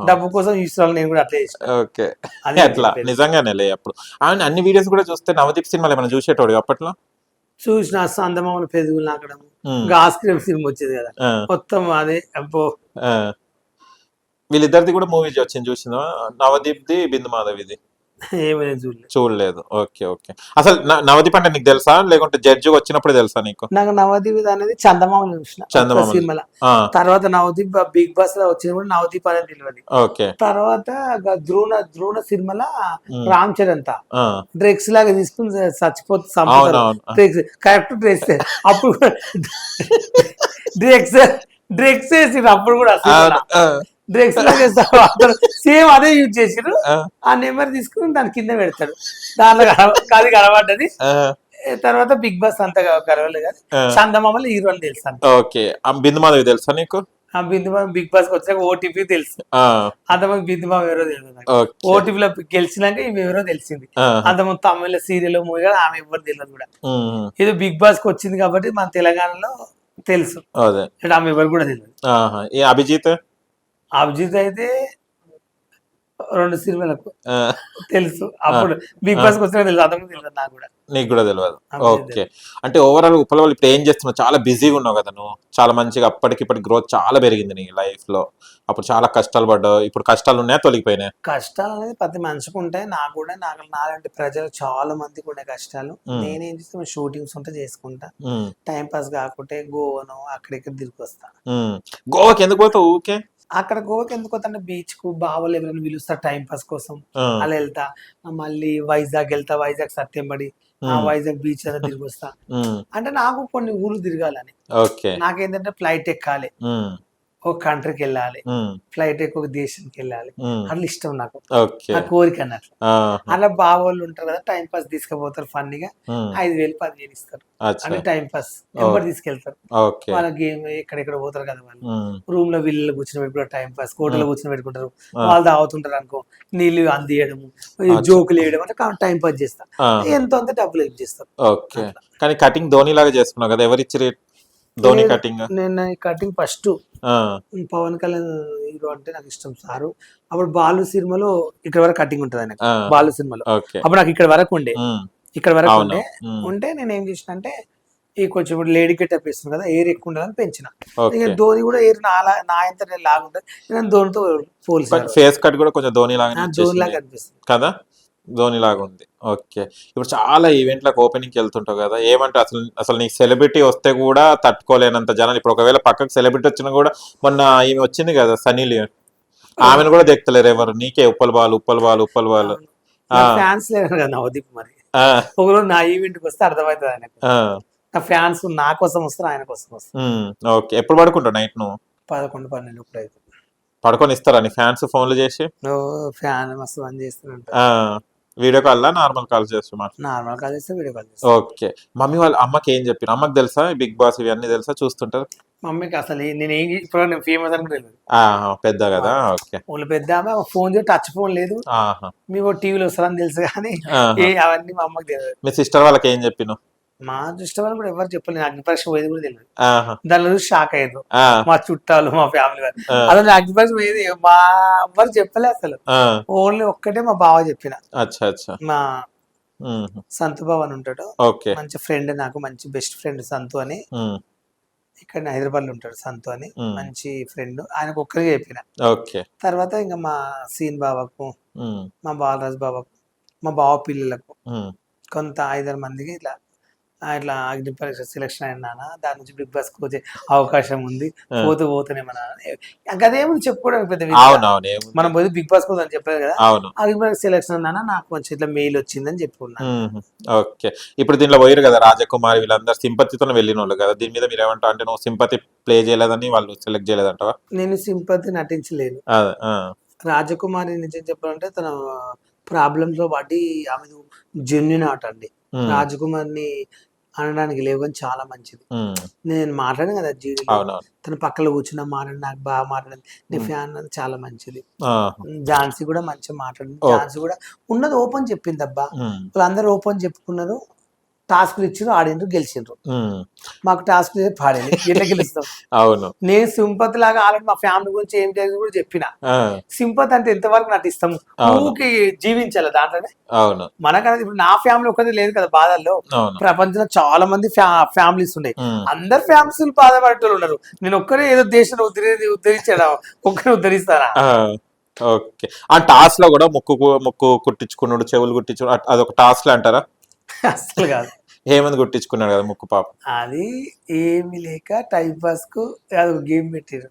డబ్బు కోసం చూసుకోవాలి, నేను కూడా అట్లే చేసిన. ఓకే. అదే అట్లా చెప్పేది. నిజంగానే లే. అప్పుడు ఆయన అన్ని వీడియోస్ కూడా చూస్తే నవదీప్ సినిమాలు ఏమైనా చూసేటోడు అప్పట్లో? చూసిన అందమామల పెరుగులు నాకడం, ఉమ్. ఇంకా ఆస్క్రీమ్ సినిమా వచ్చేది కదా, ఆ, మొత్తం అదే అబ్బో. ఆ. వీళ్ళిద్దరిది కూడా మూవీ వచ్చింది, చూసిందా? నవదీప్ ది, బిందు మాధవిది. ఏమైనా చూడలేదు. చూడలేదు. Okay okay. అసలు నవదీప్ అంటే నీకు తెలుసా, లేకుంటే జడ్జి వచ్చినప్పుడు తెలుసా నీకు? నాకు నవదీప్ అనేది చందమామలు చూసిన చందమామ. సినిమాలో. ఆ, తర్వాత నవదీప్ బిగ్ బాస్ లో వచ్చిన కూడా నవదీప్ అనేది తెలియదు. ఓకే. తర్వాత ద్రోణ సినిమాలో ఉమ్. రామ్ చరణ్ తా ఆ, డ్రెగ్స్ లాగా తీసుకుని చచ్చిపోతే చంపుతారు. అవునవును. డ్రెగ్స్ కరెక్ట్ డ్రెస్ అప్పుడు డ్రెగ్స్ డ్రెగ్స్ వేసిండ్రు అప్పుడు కూడా ఆ, అసలు ఆ, డ్రెగ్స్ లాగా సేమ్ అదే యూజ్ చేసిరు. ఆ, ఆ నెంబర్ తీసుకుని దాని కింద పెడతాడు, దాంట్లో అది కనబడ్డది. ఆ, తర్వాత బిగ్ బాస్ అంతగా కలవలేదు కానీ ఆ. చందమామలు హీరోలు తెలుసు అంత. ఓకే. ఆ బిందు మాధవి తెలుసా నీకు? ఆ బిందుమా బిగ్ బాస్ వచ్చాక ఓటీపీ తెలుసు, ఆ, అంతమంది బిందుమా ఎవరో తెలియదు. ఓకే. ఓటీపీలో గెలిచినాక ఇవి ఎవరో తెలిసింది. ఆహా. అంతమంది తమిళ సీరియల్ మూవీ ఆమె ఎవరు తెలియదు కూడా. ఉమ్, ఇది బిగ్ బాస్ కి వచ్చింది కాబట్టి మన తెలంగాణలో తెలుసు, అదే. ఇక్కడ ఆమె ఎవరు కూడా తెలియదు. ఆహా. ఈ అభిజిత్? అభిజిత్ అయితే 2 సినిమాలకు ఆ, తెలుసు, అప్పుడు బిగ్ బాస్ కి వచ్చినా తెలుసు, అంతమంది తెలియదు నాకు కూడా. నీకు కూడా తెలియదు. అభిజిత్ ఓకే. అంటే ఓవరాల్ ఉప్పల వాళ్ళు ఇప్పుడు ఏం చేస్తున్నావు? చాలా బిజీగా ఉన్నావు కదా నువ్వు, చాలా మంచిగా అప్పటికిప్పటి గ్రోత్ చాలా పెరిగింది నీ లైఫ్ లో. అప్పుడు చాలా కష్టాలు పడ్డావు, ఇప్పుడు కష్టాలు ఉన్నాయా, తొలగిపోయినాయి? కష్టాలు అనేది ప్రతి మనిషికి ఉంటాయి, నాకు కూడా. నాలాంటి ప్రజలు చాలా మందికి ఉండే కష్టాలు. ఉమ్. నేనేం చేస్తాను, షూటింగ్స్ ఉంటే చేసుకుంటా, ఉమ్, టైం పాస్ కాకుంటే గోవను అక్కడిక్కడ తిరిగి వస్తా. ఉమ్. గోవాకి ఎందుకు పోతావు ఊకే? అక్కడ గోవాకి ఎందుకు వస్తా, బీచ్ కు బావలు ఎవరైనా పిలుస్తారు టైం పాస్ కోసం, ఆ, అలా వెళ్తా. మళ్ళీ వైజాగ్ వెళ్తా, వైజాగ్ సత్యంబడి, ఆ ఉమ్, వైజాగ్ బీచ్ అనేది తిరిగి వస్తా. ఉమ్. అంటే నాకు కొన్ని ఊర్లు తిరగాలని, ఓకే. నాకేంటంటే ఫ్లైట్ ఎక్కాలి, ఉమ్, ఒక కంట్రీకి వెళ్ళాలి, ఉమ్, ఫ్లైట్ ఎక్కి ఒక దేశానికి వెళ్ళాలి, ఉమ్. అట్లా ఇష్టం నాకు, ఓకే. నా కోరిక అన్నట్లు. ఆహా. అలా బావోళ్ళు ఉంటారు కదా, టైం పాస్ తీసుకుపోతారు ఫన్నీగా, ఉమ్. 5,000 10,000 ఇస్తారు అచ్చా. అంటే టైం పాస్ ఎవరు తీసుకెళ్తారు. ఓకే. వాళ్ళ గేమ్ ఎక్కడెక్కడ పోతారు కదా వాళ్ళు, ఉమ్, రూమ్ లో వీళ్ళు కూర్చొని పెట్టుకుంటారు, టైం పాస్ కోటలో కూర్చొని పెట్టుకుంటారు, ఆ. వాళ్ళు తాగుతుంటారు అనుకో, నీళ్ళు అందియడము, జోకులు వేయడం, అంటే టైం పాస్ చేస్తా, ఆహా. ఎంతో అంత డబ్బులు హెల్ప్ చేస్తారు. ఓకే. కానీ కటింగ్ ధోని లాగా చేసుకున్నావు కదా, ఎవరిచ్చి ధోని కటింగ్? నేను ఈ cutting first Pawan Kalyan hero అంటే నాకు ఇష్టం సారు. అప్పుడు బాలు సినిమాలో ఇక్కడ వరకు కటింగ్ ఉంటుంది ఆయనకు, ఆ. బాలు సినిమాలో. ఓకే. అప్పుడు నాకు ఇక్కడ వరకు ఉండే, ఉమ్, ఇక్కడ వరకు అవును. ఉండే. ఉమ్, ఉంటే నేను ఏం చేసిన అంటే, ఈ కొంచెం ఇప్పుడు లేడీ గెటప్ వేస్తుంది కదా, ఎయిర్ ఎక్కువ ఉండాలని పెంచిన. ఓకే. ఇక ధోని కూడా ఎయిర్ నా ఎంత నేను లాగుంటుంది, నేను ధోనితో పోల్చాను, ఫేస్ కట్ కూడా కొంచెం ధోని లాగా ధోని లాగా అనిపిస్తుంది. కదా, ధోని లాగా ఉంది. ఓకే. ఇప్పుడు చాలా ఈవెంట్లకు ఓపెనింగ్ వెళ్తుంటావు కదా, ఏమంటే అసలు అసలు నీకు సెలబ్రిటీ వస్తే కూడా తట్టుకోలేనంత జనాలు. ఇప్పుడు ఒకవేళ పక్కకు సెలబ్రిటీ వచ్చినా కూడా, మొన్న ఈమె వచ్చింది కదా సన్నీ లియోన్, ఆమెను కూడా দেখతలేరు ఎవరు, నీకే ఉప్పల్ బాలు. ఫ్యాన్స్ లేరు కదా నవదీప్, మరి ఆ, ఒకరోజు నా ఈవెంట్కి వస్తే అర్థమవుతుంది ఆయనకు, ఆ, నా ఫ్యాన్స్ నా కోసం వస్తారు, ఆయన కోసం వస్తారు. ఉమ్, ఓకే. ఎప్పుడు పడుకుంటావు నైట్ నువ్వు? 11 12 ఇప్పుడు అయితే పడుకొని ఇస్తారా నీ ఫ్యాన్స్ ఫోన్లు చేసి? ఫ్యాన్ మస్తు పని చేస్తున్నట్టు, ఆ, వీడియో కాల్ నార్మల్ కాల్ చేసి మాట్లాడు? నార్మల్ కాల్ చేస్తే వీడియో కాల్ చేస్తాను. ఓకే. మమ్మీ వాళ్ళ అమ్మకి ఏం చెప్పిన? అమ్మకి తెలుసా బిగ్ బాస్ ఇవన్నీ తెలుసా, చూస్తుంటారు? మమ్మీకి అసలు నేను ఏం ఇప్పుడు నేను ఫేమస్ అని కూడా తెలియదు. పెద్ద కదా. ఓకే. వాళ్ళు పెద్ద ఆమె, ఫోన్ చేసి టచ్ ఫోన్ లేదు, ఆహా. మీ టీవీలో వస్తారని తెలుసు కానీ ఆహా. అవన్నీ మా అమ్మకి తెలియదు. మీ సిస్టర్ వాళ్ళకి ఏం చెప్పిన? మా దృష్టి వాళ్ళు కూడా ఎవరు చెప్పలేదు, అగ్ని పరీక్ష పోయేది కూడా తెలియదు. ఆహా. దానిలో చూసి షాక్ అయ్యారు ఆ, మా చుట్టాలు, మా ఫ్యామిలీ వాళ్ళు. ఆ. అసలు అగ్ని పరీక్ష పోయేది మా ఎవ్వరు చెప్పలే అసలు, ఆ, ఓన్లీ ఒక్కటే మా బావ చెప్పిన. అచ్చా అచ్చా. మా ఉమ్, సంతు బావ అని ఉంటాడు, ఓకే. మంచి ఫ్రెండ్, నాకు మంచి బెస్ట్ ఫ్రెండ్ సంతు అని. ఉమ్, ఇక్కడ హైదరాబాద్ లో ఉంటాడు సంతు అని, ఉమ్. మంచి ఫ్రెండ్, ఆయనకు ఒక్కరికి చెప్పిన. ఓకే. తర్వాత ఇంకా మా సీన్ బావకు, ఉమ్, మా బాలరాజు బావకు, మా బావ పిల్లలకు, ఉమ్, కొంత 5-6 మందికి ఇట్లా అగ్ని పరీక్ష సెలెక్షన్ అయినా, దాని నుంచి బిగ్ బాస్ కు వచ్చే అవకాశం ఉంది, పోతూనే మన అదేముంది చెప్పుకోవడానికి పెద్ద విషయం. అవునవును. ఏముంది? మనం పోయి బిగ్ బాస్ కోసం చెప్పలేదు కదా, అవును. అగ్ని పరీక్ష సెలెక్షన్ అన్నా, నాకు కొంచెం ఇట్లా మెయిల్ వచ్చిందని చెప్పుకున్నా. ఉమ్, ఓకే. ఇప్పుడు దీనిలో పోయారు కదా రాజకుమారి, వీళ్ళందరూ సింపతితో వెళ్ళిన వాళ్ళు కదా, దీని మీద మీరు ఏమంటారు? అంటే నువ్వు సింపతి ప్లే చేయలేదని వాళ్ళు సెలెక్ట్ చేయలేదంటావా? నేను సింపతి నటించలేదు. అదే, ఆ, రాజకుమారి నిజం చెప్పాలంటే తన ప్రాబ్లమ్స్ లో పడి ఆమె జెన్యున్ ఆట అండి. ఉమ్, రాజకుమారిని అనడానికి లేవు కానీ చాలా మంచిది. నేను మాట్లాడాను కదా జీడీలో, అవునవును. తన పక్కన కూర్చున్న మాట్లాడి నాకు బాగా మాట్లాడింది. నీ ఫ్యాన్ అది చాలా మంచిది. ఆహా. ఝాన్సీ కూడా మంచిగా మాట్లాడింది. ఝాన్సీ కూడా ఉన్నది ఓపెన్ చెప్పింది అబ్బా. వాళ్ళందరూ ఓపెన్ చెప్పుకున్నారు, టాస్క్లు ఇచ్చారు, ఆడిండ్రు, గెలిచిండ్రు. మాకు టాస్క్ పాడేది ఎట్లా గెలుస్తాం. అవును. నేను సింపతి లాగా ఆల్రెడీ మా ఫ్యామిలీ గురించి ఏం చేయాలి కూడా చెప్పిన. సింపతి అంటే ఎంతవరకు నటిస్తాము, ఊరికి జీవించాలి దాంట్లోనే. అవును. మనకనేది ఇప్పుడు నా ఫ్యామిలీ ఒకటి లేదు కదా బాధల్లో. ప్రపంచంలో చాలా మంది ఫ్యామిలీస్ ఉన్నాయి, అందరు ఫ్యామిలీస్ బాధపడేటోళ్ళు ఉన్నారు. నేను ఒక్కరే ఏదో దేశాన్ని ఉద్ధరించాడా, ఒక్కరే ఉద్ధరిస్తారా? ఓకే. ఆ టాస్క్ లో కూడా ముక్కు కుట్టించుకున్నాడు, చెవులు కుట్టించుకున్నాడు, అదొక టాస్క్ అంటారా? అసలు కాదు. హేమంత్ కుట్టించుకున్నాడు కదా ముక్కు పాప. అది ఏమి లేక టైం పాస్ కు అది ఒక గేమ్ పెట్టారు.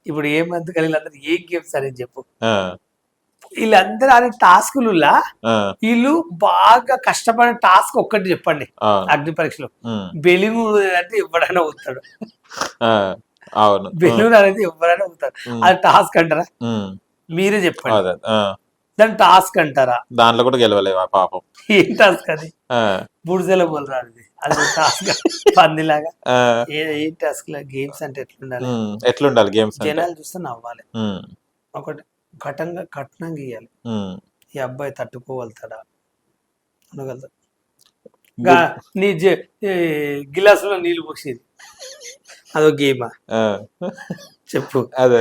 ఇప్పుడు ఏమంత వీళ్ళందరూ ఏ గేమ్స్ అని చెప్పు, వీళ్ళందరూ ఆడే టాస్కులులా వీళ్ళు బాగా కష్టపడిన టాస్క్ ఒక్కటి చెప్పండి. అగ్ని పరీక్షలో బెలూన్ అంటే ఎవరైనా అవుతాడు. అవును. బెలూన్ అనేది ఎవరైనా అవుతాడు. అది టాస్క్ అంటారా? మీరే చెప్పండి. దాని టాస్క్ అంటారా? దాంట్లో కూడా గెలవలేవా పాపం? ఏం టాస్క్ అది? బుడిజల బోలరాది అది టాస్క్. పందిలాగా ఏం టాస్క్ లా? గేమ్స్ అంటే ఎట్లుండాలి గేమ్స్? జనాలు చూస్తే నవ్వాలి, ఒకటి కట్నం గీయాలి. ఈ అబ్బాయి తట్టుకోగలుగుతాడా, అనగలుగుతాడు. నీ గిలాసులో నీళ్లు పోసేది అదో గేమా చెప్పు? అదే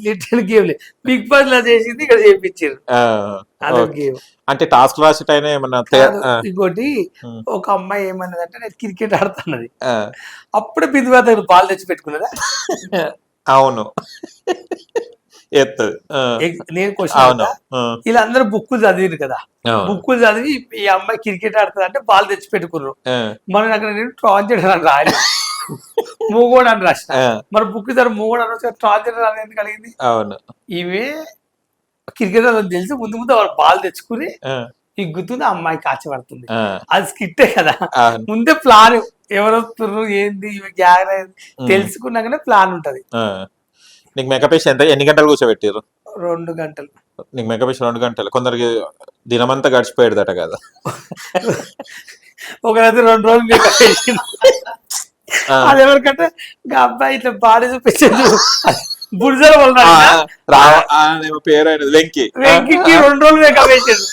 లిటిల్ గేమ్. బిగ్ బాస్ లో చేసింది ఇక్కడ చేయించారు, అదో గేమ్. అంటే టాస్క్ రాసిట్ అయినా ఏమన్నా? ఇంకోటి ఒక అమ్మాయి ఏమన్నదంటే నేను క్రికెట్ ఆడుతున్నది, అప్పుడే బిందుగా బాల్ తెచ్చి పెట్టుకున్నదా? అవును. నేను క్వశ్చన్, వీళ్ళందరూ బుక్కులు చదివారు కదా, బుక్కులు చదివి ఈ అమ్మాయి క్రికెట్ ఆడుతుంది అంటే బాల్ తెచ్చి పెట్టుకున్నారు. మనం అక్కడ నేను ట్రాన్స్జెండర్ అని రాయలేదు, మూగోడు అని రాసిన. మరి బుక్ సార్ మూగోడు అని ట్రాన్స్జెండర్ అని ఎందుకు కలిగింది? అవును. ఇవే క్రికెట్ అని తెలిసి ముందు వాళ్ళ బాల్ తెచ్చుకుని ఇగ్గుతుంది, అమ్మాయి కాచబడుతుంది. అది స్కిట్టే కదా, ముందే ప్లాన్ ఎవరు వస్తున్నారు ఏంది ఇవి గ్యాగ్ తెలుసుకున్నాకనే ప్లాన్ ఉంటది. నీకు మేకప్ వేసి ఎన్ని గంటలు కూర్చోబెట్టారు? 2 గంటలు. నీకు మేకప్ వేసి 2 గంటలు. కొందరికి దినమంతా గడిచిపోయాడట కదా. ఒకరైతే 2 రోజులు మేకప్ వేసి, అది ఎవరికంటే అబ్బాయి ఇట్లా బాడీ చూపించారు బుడిజల పేరు వెంకీ. వెంకీకి 2 రోజులు మేకప్ వేసారు.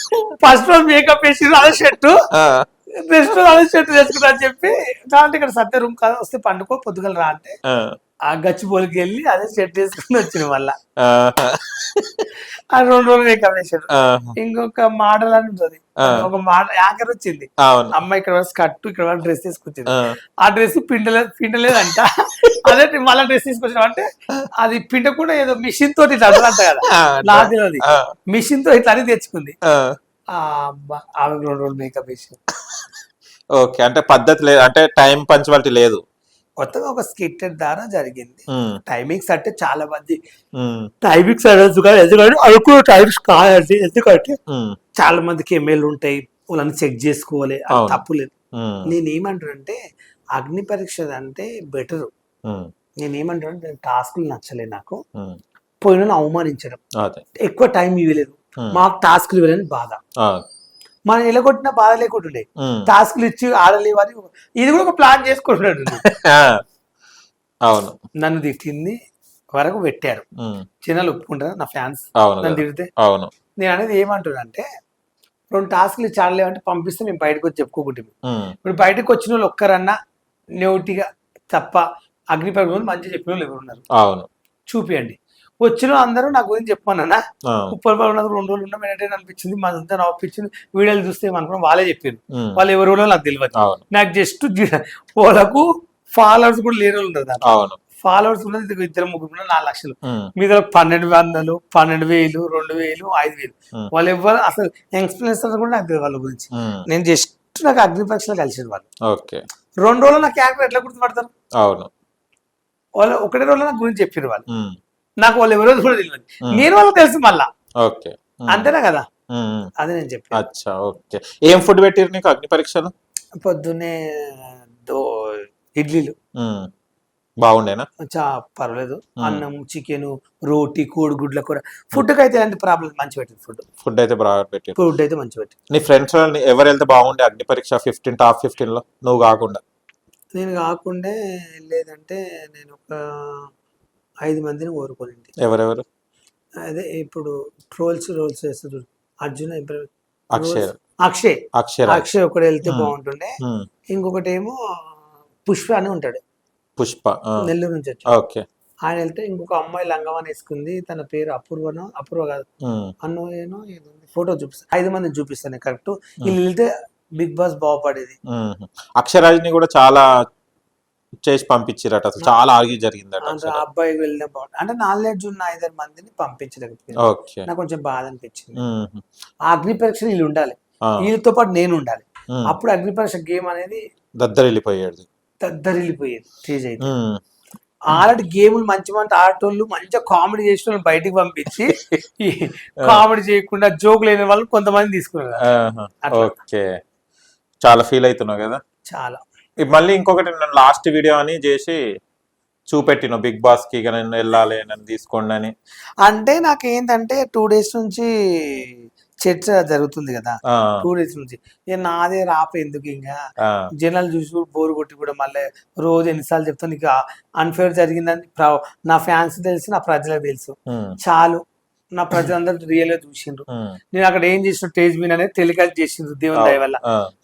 ఫస్ట్ రోజు మేకప్ వేసారు అదే షర్టు, నెక్స్ట్ రోజు అదే షర్ట్ తెచ్చుకుంటా అని చెప్పి దాంట్లో ఇక్కడ సత్య రూమ్ కదా వస్తే పండుకో పొద్దుగల రా అంటే ఆ గచ్చిబోలికి వెళ్ళి అదే షర్ట్ వేసుకుని వచ్చింది. మళ్ళా ఆ 2 రోజులు మేకప్ వేసారు. ఇంకొక మోడల్ అని ఉంటుంది, ఒక మోడల్ యాంకర్ వచ్చింది, అమ్మాయి ఇక్కడ స్కర్ట్ ఇక్కడ డ్రెస్ తీసుకొచ్చింది. ఆ డ్రెస్ పిండలేదంట, అదే మళ్ళీ డ్రెస్ తీసుకొచ్చిన అంటే అది పిండకుండా ఏదో మిషన్ తోటి ఇట్లా అంట కదా, నాకు తెలియదు. మిషన్ తో ఇట్లా అని తెచ్చుకుంది. ఆమె 2 రోజులు మేకప్ వేసింది. ఓకే. అంటే పద్ధతి లేదు, అంటే టైం పంచువాలిటీ లేదు. కొత్తగా ఒక స్కిట్ ద్వారా జరిగింది. టైమింగ్స్ అంటే చాలా మంది టైమింగ్స్ ఎందుకంటే అనుకున్న టైమ్స్ కాదండి, ఎందుకంటే చాలా మందికి ఎమ్మెల్యేలు ఉంటాయి, వాళ్ళని చెక్ చేసుకోవాలి, అది తప్పులేదు. నేనేమంటానంటే అగ్ని పరీక్ష అంటే బెటర్. నేనేమంటానంటే టాస్క్లు నచ్చలేదు నాకు, పోయిన అవమానించడం, ఎక్కువ టైం ఇవ్వలేదు, మాకు టాస్క్లు ఇవ్వలేని బాధ. మనం ఎలగొట్టిన బాధ లేకుంటుండే, టాస్క్లు ఇచ్చి ఆడలేవని ఇది కూడా ఒక ప్లాన్ చేసుకుంటున్నాడు. అవును. నన్ను తిట్టింది వరకు పెట్టారు, చిన్నలు ఒప్పుకుంటారు నా ఫ్యాన్స్ నన్ను తిడితే. అవును. నేను అనేది ఏమంటున్నా అంటే 2 టాస్క్లు ఇచ్చి ఆడలేవంటే పంపిస్తే మేము బయటకు వచ్చి చెప్పుకోకుంటాం. ఇప్పుడు బయటకు వచ్చిన వాళ్ళు ఒక్కరన్నా నెవటిగా తప్ప అగ్ని పరీక్ష మంచిగా చెప్పిన వాళ్ళు ఎవరు ఉన్నారు? అవును. చూపియండి. వచ్చిన అందరూ నా గురించి చెప్పమన్నా, ఉప్పల్ బాబు 2 రోజులు ఉన్నా మెయింటైన్ అనిపించింది, మాదంతా నవ్వుపించింది, వీడియోలు చూస్తే ఏమనుకున్నాం వాళ్ళే చెప్పారు, వాళ్ళు ఎవరు నాకు తెలియదు. నాకు జస్ట్ వాళ్ళకు ఫాలోవర్స్ కూడా లేని వాళ్ళు ఉంటారు, ఫాలోవర్స్ ఉన్నది 2-3 4 లక్షలు, మీద 1200, 12,000, 2,000, 5,000, వాళ్ళు ఎవరు అసలు ఎక్స్ప్లెయిన్ కూడా నాకు తెలియదు వాళ్ళ గురించి. నేను జస్ట్ నాకు అగ్ని పరీక్షలో కలిసిన వాళ్ళు. 2 రోజులు నా క్యారెక్టర్ ఎట్లా గుర్తుపడతారు? అవును. వాళ్ళు 1 రోజులో నాకు గురించి చెప్పారు వాళ్ళు, నాకు వాళ్ళు ఎవరో కూడా తెలియదు, నేను వాళ్ళకి తెలుసు మళ్ళా. ఓకే. అంతేనా కదా, అదే నేను చెప్పాను. అచ్చా. ఓకే. ఏం ఫుడ్ పెట్టారు నీకు అగ్ని పరీక్షలో? పొద్దున్నే ఇడ్లీలు, బాగుండేనా? పర్వాలేదు. అన్నం, చికెన్, రోటీ, కోడిగుడ్ల కూర. ఫుడ్కి అయితే ఎలాంటి ప్రాబ్లం, మంచి పెట్టింది ఫుడ్. ఫుడ్ అయితే బాగా పెట్టారు. ఫుడ్ అయితే మంచి పెట్టింది. నీ ఫ్రెండ్స్ ఎవరు వెళ్తే బాగుండే అగ్ని పరీక్ష 15 టాప్ 15 లో నువ్వు కాకుండా? నేను కాకుండా లేదంటే నేను ఒక 5 మందిని కోరుకోనండి. ఎవరెవరు? అదే ఇప్పుడు రోల్స్ వేస్తారు అర్జున్, అక్షయ్ అక్షయ్ అక్షయ్ అక్షయ్ ఒకటి వెళ్తే బాగుంటుండే. ఇంకొకటి ఏమో పుష్ప అని ఉంటాడు, పుష్ప, నెల్లూరు నుంచి వచ్చి. ఓకే. ఆయన వెళ్తే ఇంకొక అమ్మాయి లంగవాన్ వేసుకుంది, తన పేరు అపూర్వ కాదు అన్నో ఏదో ఫోటో చూపిస్తాను. 5 మందిని చూపిస్తాను కరెక్ట్. వీళ్ళు వెళ్తే బిగ్ బాస్ బాగుపడేది. అక్షరాజ్ని కూడా చాలా చేసి పంపించారట, అసలు చాలా ఆర్గ్యూ జరిగిందట. అంటే ఆ అబ్బాయికి వెళ్ళిన బాగుంటుంది అంటే నాలెడ్జ్ ఉన్న 5 మందిని పంపించలేకపోయింది. ఓకే. నాకు కొంచెం బాధ అనిపించింది. ఆ అగ్ని పరీక్ష వీళ్ళు ఉండాలి, వీళ్ళతో పాటు నేను ఉండాలి. అప్పుడు అగ్ని పరీక్ష గేమ్ అనేది దద్దరిల్లిపోయేది. తేజ్ అయితే ఆల్రెడీ గేములు మంచి ఆడేటోళ్ళు మంచిగా కామెడీ చేసిన వాళ్ళు బయటికి పంపించి కామెడీ చేయకుండా జోక్ లేని వాళ్ళు కొంతమంది తీసుకున్నారు. ఓకే. చాలా ఫీల్ అవుతున్నావు కదా? చాలా. మళ్ళీ ఇంకొకటి నన్ను లాస్ట్ వీడియో అని చేసి చూపెట్టిన బిగ్ బాస్ కి నేను వెళ్ళాలి నన్ను తీసుకోండి అని. అంటే నాకు ఏంటంటే 2 days నుంచి చర్చ జరుగుతుంది కదా, 2 days నుంచి నాదే రాప ఎందుకు ఇంకా జనాలు చూసి బోర్ కొట్టి కూడా మళ్ళీ రోజు ఎన్నిసార్లు చెప్తాను నీకు అన్ఫేర్ జరిగిందని. నా ఫ్యాన్స్ తెలుసు, నా ప్రజలకు తెలుసు, చాలు. నా ప్రజలందరూ రియల్ గా చూసిండ్రు. నేను అక్కడ ఏం చేసిన స్టేజ్ మీద అనేది టెలికాస్ట్ చేసిండ్రు దేవుని దయ వల్ల.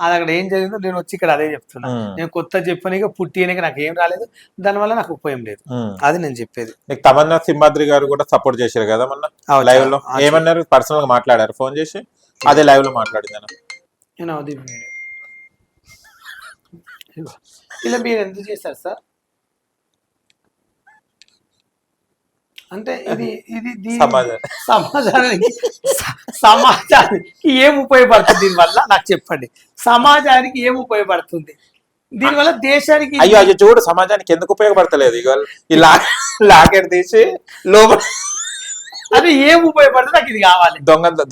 అది అక్కడ ఏం జరిగిందో నేను వచ్చి ఇక్కడ అదే చెప్తున్నా. నేను కొత్త చెప్పనిక పుట్టినక నాకు ఏం రాలేదు, దానివల్ల నాకు ఉపయోగం లేదు. అది నేను చెప్పేది. నీకు తమన్నా సింహాద్రి గారు కూడా సపోర్ట్ చేశారు కదా మొన్న లైవ్ లో? ఏమన్నారు? పర్సనల్ గా మాట్లాడారు ఫోన్ చేసి? అదే లైవ్ లో మాట్లాడింది. నేను అది ఇలా మీరు ఎందుకు చేస్తారు సార్ అంటే ఇది సమాజానికి ఏం ఉపయోగపడుతుంది దీనివల్ల నాకు చెప్పండి. సమాజానికి ఏం ఉపయోగపడుతుంది దీనివల్ల? దేశానికి అయ్యో అయ్యో చూడు, సమాజానికి ఎందుకు ఉపయోగపడతలేదు? ఈ లాకెట్ తీసి లోపల అది ఏం ఉపయోగపడుతుంది నాకు ఇది కావాలి.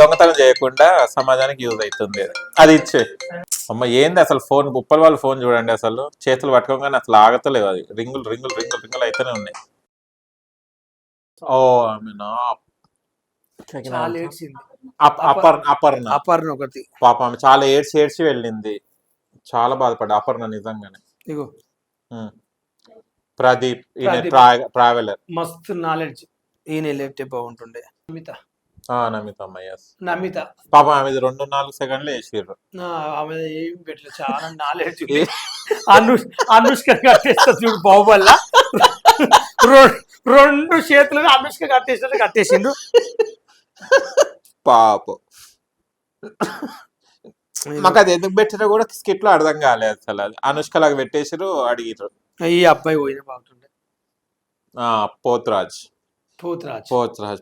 దొంగతనం చేయకుండా సమాజానికి యూజ్ అవుతుంది, అది ఇచ్చే. అమ్మ ఏంది అసలు ఫోన్, ఉప్పల్ వాళ్ళ ఫోన్ చూడండి, అసలు చేతులు పట్టుకోగానే అసలు ఆగతలేవు, అది రింగులు అయితేనే ఉన్నాయి. ఓ చాలా ఏడ్చింది అపర్ణ ఒకటి పాపం, చాలా ఏడ్చి వెళ్ళింది, చాలా బాధపడ్డా అపర్ణ నిజంగానే. ఇగో ప్రదీప్ ట్రావెలర్, మస్తు నాలెడ్జ్, ఈయన లేపితే బాగుంటుండే. నమిత పాపం ఆమె 2-4 సెకండ్లు వేసిర్రు. ఆమె ఏం పెట్టలేదు, చాలా నాలెడ్జ్. అనుష్క కట్టేస్తా చూడు బాహుబల్ల, 2 చేతులు అనుష్క కట్టేసిండు పాపం. మాకు అది ఎందుకు పెట్టినా కూడా స్కిట్ లో అర్థం కాలేదు అసలు. అది అనుష్క లాగా పెట్టేసారు, అడిగిరు. ఈ అబ్బాయి పోయిన బాగుంటుండే, పోతురాజ్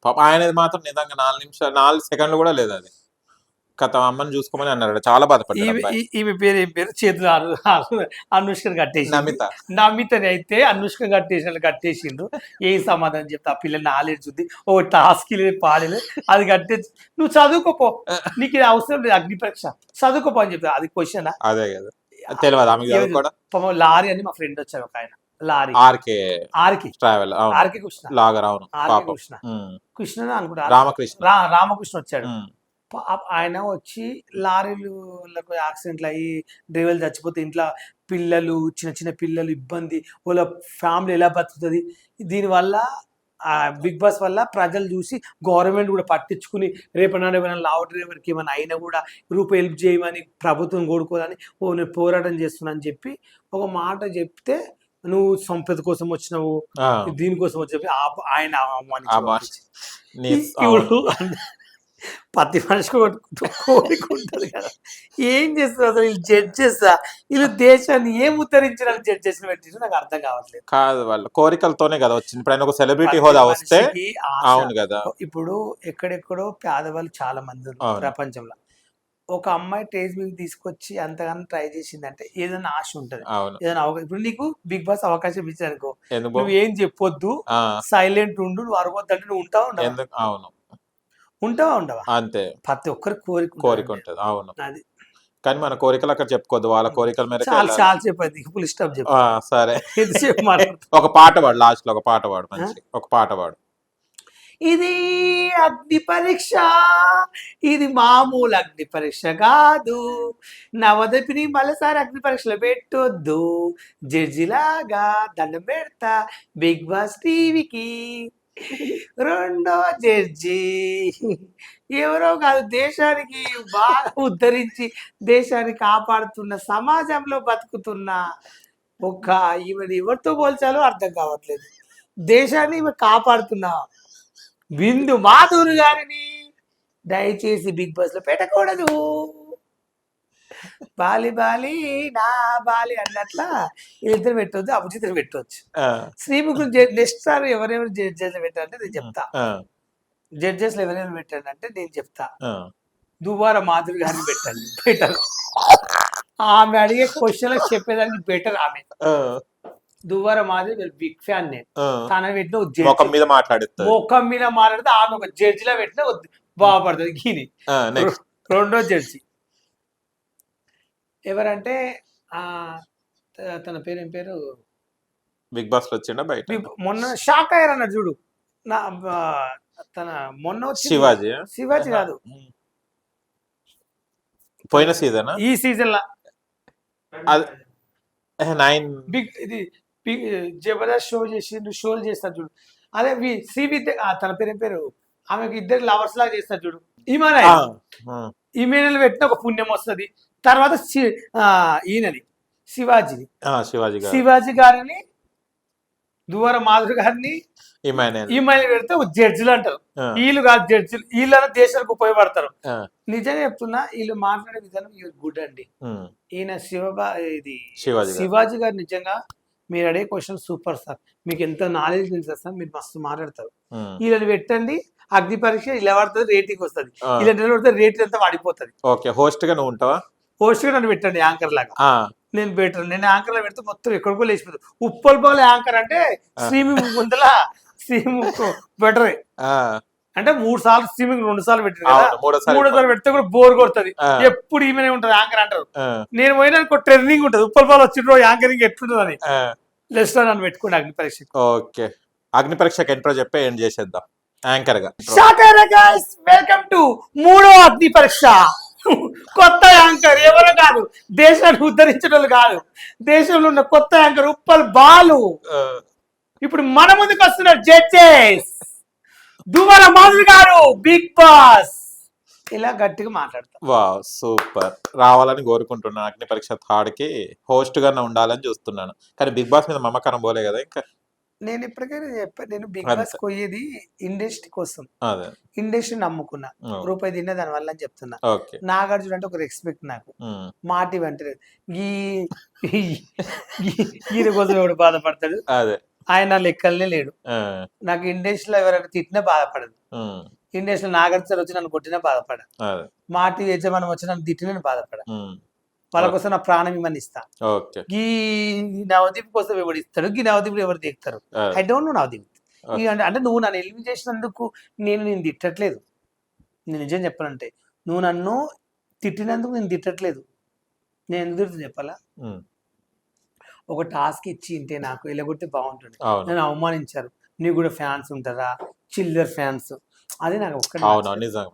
పాపం. ఆయనది మాత్రం నిజంగా 4 సెకండ్లు కూడా లేదు. అది కథ అమ్మని చూసుకోమని అన్నాడు, చాలా బాధపడ్డాడు. ఈమె పేరు ఏం పేరు? చేతులు అనుష్కని కట్టేసి, నమితని అయితే అనుష్క కట్టేసిండు. ఏం సమాధానం చెప్తా? ఆ పిల్లలు నాలెడ్జ్ ఉంది, ఓ టాస్క్ పాడలేదు, అది కట్టేసి నువ్వు చదువుకోపో, నీకు ఇది అవసరం లేదు అగ్ని పరీక్ష, చదువుకోపో అని చెప్తా. అది క్వశ్చన్? అదే కదా, తెలియదు. లారీ అని మా ఫ్రెండ్ వచ్చారు ఒక ఆయన, lorry RK travel, RK Krishna అనుకుంటా, రామకృష్ణ వచ్చాడు. ఆయన వచ్చి లారీలకు యాక్సిడెంట్లు అయ్యి డ్రైవర్లు చచ్చిపోతే ఇంట్లో పిల్లలు, చిన్న పిల్లలు ఇబ్బంది, వాళ్ళ ఫ్యామిలీ ఎలా బతుకుతుంది, దీనివల్ల బిగ్ బాస్ వల్ల ప్రజలు చూసి గవర్నమెంట్ కూడా పట్టించుకుని రేపటి లావు డ్రైవర్కి ఏమైనా అయినా కూడా రూపాయి హెల్ప్ చేయమని ప్రభుత్వం కోరుకోదని నేను పోరాటం చేస్తున్నా అని చెప్పి ఒక మాట చెప్తే, నువ్వు సంపద కోసం వచ్చినావు, దీనికోసం వచ్చి ఆయన ప్రతి మనిషికి కోరిక ఉంటుంది కదా, ఏం చేస్తారు అసలు వీళ్ళు జడ్జెస్? వీళ్ళు దేశాన్ని ఏం ఉత్తరించడానికి జడ్జెస్ పెట్టిండ్రు నాకు అర్థం కావట్లేదు. కాదు, వాళ్ళు కోరికలతోనే కదా వచ్చింది. ఇప్పుడు ఆయన ఒక సెలబ్రిటీ హోదా వస్తే అవును కదా. ఇప్పుడు ఎక్కడెక్కడో పేదవాళ్ళు చాలా మంది ఉన్నారు ప్రపంచంలో. ఒక అమ్మాయి స్టేజ్ మీద తీసుకొచ్చి అంతగానో ట్రై చేసిందంటే ఏదైనా ఆశ ఉంటది, ఏదైనా ఇప్పుడు నీకు బిగ్ బాస్ అవకాశం ఇచ్చానుకో, నువ్వు ఏం చెప్పొద్దు, సైలెంట్ ఉండు, నువ్వు అరవద్దు అంటే నువ్వు ఉంటావా? ఉండవా? అంతే, ప్రతి ఒక్కరికి కోరిక ఉంటుంది. అవును, అది కానీ మన కోరికలు అక్కడ చెప్పుకోవద్దు, వాళ్ళ కోరికల మేరకు చాలా వెళ్ళాలి. చాలా చెప్పండి, ఫుల్ స్టాప్ చెప్పు. సరే, ఎంతసేపు మాట్లాడుతా. ఒక పాట పాడు, లాస్ట్ లో ఒక పాట పాడు, మంచి ఒక పాట పాడు. ఇది అగ్ని పరీక్ష, ఇది మామూలు అగ్ని పరీక్ష కాదు, నవదపిని మళ్ళీసారి అగ్ని పరీక్షలో పెట్టొద్దు, జడ్జిలాగా దండం పెడతా బిగ్ బాస్ టీవీకి, రెండో జడ్జి ఎవరో కాదు, దేశానికి బాగా ఉద్ధరించి దేశాన్ని కాపాడుతున్న, సమాజంలో బతుకుతున్న ఒక ఈమె ఎవరితో పోల్చాలో అర్థం కావట్లేదు. దేశాన్ని ఈమె కాపాడుతున్న బిందు మాధురి గారిని దయచేసి బిగ్ బాస్ లో పెట్టకూడదు. బాలి బాలి నా బాలి అన్నట్ల వీళ్ళిద్దరు పెట్టవద్దు, అభిజిత్తులు పెట్టవచ్చు. శ్రీముఖులు నెక్స్ట్ సార్ ఎవరెవరు జడ్జెస్ పెట్టారంటే నేను చెప్తా. జడ్జెస్ ఎవరెవరు పెట్టారంటే నేను చెప్తా. దువ్వార మాధురి గారిని పెట్టండి, బెటర్. ఆమె అడిగే క్వశ్చన్ చెప్పేదానికి బెటర్ ఆమె. దువ్వార మాధురి బిగ్ ఫ్యాన్ నేను. తన పెట్టిన ముఖం మీద మాట్లాడుతుంది, ముఖం మీద మాట్లాడితే ఆమె ఒక జడ్జిలా పెట్టిన బాగుపడుతుంది. గీని రెండో జడ్జి ఎవరంటే తన పేరు ఏం పేరు, బిగ్ బాస్ లో వచ్చిండ బయట, మొన్న షాక్ అయ్యారన్న చూడు. నా తన మొన్న వచ్చి శివాజీ కాదు, పోయిన సీజన్, ఈ సీజన్ లా 9 బిగ్ ఇది జబర్దస్త్ షోలు చేస్తారు చూడు. అదే శ్రీవిద్య, తన పేరు ఏం పేరు, ఆమెకు ఇద్దరు లవర్స్ లాగా చేస్తారు చూడు. ఈమెయిల్ పెట్టిన ఒక పుణ్యం వస్తుంది. తర్వాత ఈయనని శివాజీ గారిని, దువ్వార మాధురి గారిని ఈమెయిల్ పెడితే జడ్జిలు అంటారు. వీళ్ళు కాదు జడ్జిలు, వీళ్ళని దేశానికి ఉపయోగపడతారు. నిజంగా చెప్తున్నా, వీళ్ళు మాట్లాడే విధానం గుడ్ అండి. ఈయన శివాజీ గారు నిజంగా మీరు అడిగే క్వశ్చన్ సూపర్ సార్, మీకు ఎంత నాలెడ్జ్ తెలుసు సార్, మీరు మస్తు మాట్లాడతారు. వీళ్ళని పెట్టండి, అగ్ని పరీక్ష ఇలా పడుతుంది, రేటింగ్ వస్తుంది. ఇలా పడితే రేటింగ్ అంతా వాడిపోతుంది. ఓకే, హోస్ట్ గా నువ్వు ఉంటావా? హోస్ట్ గా నన్ను పెట్టండి యాంకర్ లాగా. నేను బెటర్, నేను యాంకర్ లా పెడితే మొత్తం ఎక్కడికో లేచిపోతుంది. ఉప్పల్ బాల్ యాంకర్ అంటే స్ట్రీమింగ్ ముందల స్ట్రీమింగ్ బెటరే. అంటే 3 సార్లు స్ట్రీమింగ్ 2 సార్లు పెట్టారు కదా, 3 సార్లు పెడితే కూడా బోర్ కొడుతుంది. ఎప్పుడు ఈమెనే ఉంటది యాంకర్ అంటారు. నేను పోయినా ట్రెండింగ్ ఉంటుంది, ఉప్పల్ బాల్ వచ్చిన యాంకరింగ్ ఎట్లుంటుంది అని. లెస్ట్ నన్ను పెట్టుకోండి అగ్ని పరీక్ష. ఓకే, అగ్ని పరీక్షకి ఎంట్రో చెప్పే ఎండ్ చేసేద్దాం యాంకర్ గా. వెల్కమ్ టు 3వ అగ్ని పరీక్ష. కొత్త యాంకర్ ఎవరు కాదు, దేశాన్ని ఉద్ధరించడం కాదు, దేశంలో ఉన్న కొత్త యాంకర్ ఉప్పల్ బాలు. ఇప్పుడు మన ముందుకు వస్తున్నారు జడ్జెస్, దువ్వార మాధురి గారు, బిగ్ బాస్. ఇలా గట్టిగా మాట్లాడతాం. Wow, super. రావాలని కోరుకుంటున్నాను. అగ్ని పరీక్ష థర్డ్కి హోస్ట్ గా ఉండాలని చూస్తున్నాను. కానీ బిగ్ బాస్ మీద మమకారం పోలే కదా ఇంకా. నేను ఇప్పటికైనా చెప్పాను, నేను బిగ్ బాస్ పోయేది ఇండస్ట్రీ కోసం, ఇండస్ట్రీ నమ్ముకున్నా, రూపాయి తిన్నా దాని వల్ల అని చెప్తున్నా. నాగార్జున అంటే ఒక రెస్పెక్ట్ నాకు. మాటి అంటే ఈయన కోసం ఎవడు బాధపడతాడు, ఆయన లెక్కలనే లేడు. నాకు ఇండస్ట్రీలో ఎవరైనా తిట్టినా బాధపడదు. ఇండస్ట్రీలో నాగార్జున వచ్చి నన్ను కొట్టినా బాధపడ, మాటి యజమానం వచ్చి నన్ను తిట్టిన బాధపడ. వాళ్ళ కోసం నా ప్రాణం ఇమ్మని ఇస్తా. ఈ నవదీప్ కోసం ఎవడు ఇస్తాడు, ఈ నవదీప్ ఎవరు దిగుతారు, ఐ డోంట్ నో నవదీప్. అంటే నువ్వు నన్ను ఎలిమినేట్ చేసినందుకు నేను తిట్టట్లేదు. నేను నిజం చెప్పాలంటే, నువ్వు నన్ను తిట్టినందుకు నేను తిట్టట్లేదు. నేను ఎందుకు తిడుతుంది చెప్పాలా? ఒక టాస్క్ ఇచ్చి ఇంటే నాకు ఎలగొట్టే బాగుంటుంది. నన్ను అవమానించారు, నీకు కూడా ఫ్యాన్స్ ఉంటారా, చిల్లర్ ఫ్యాన్స్, అది నాకు ఒక్కటి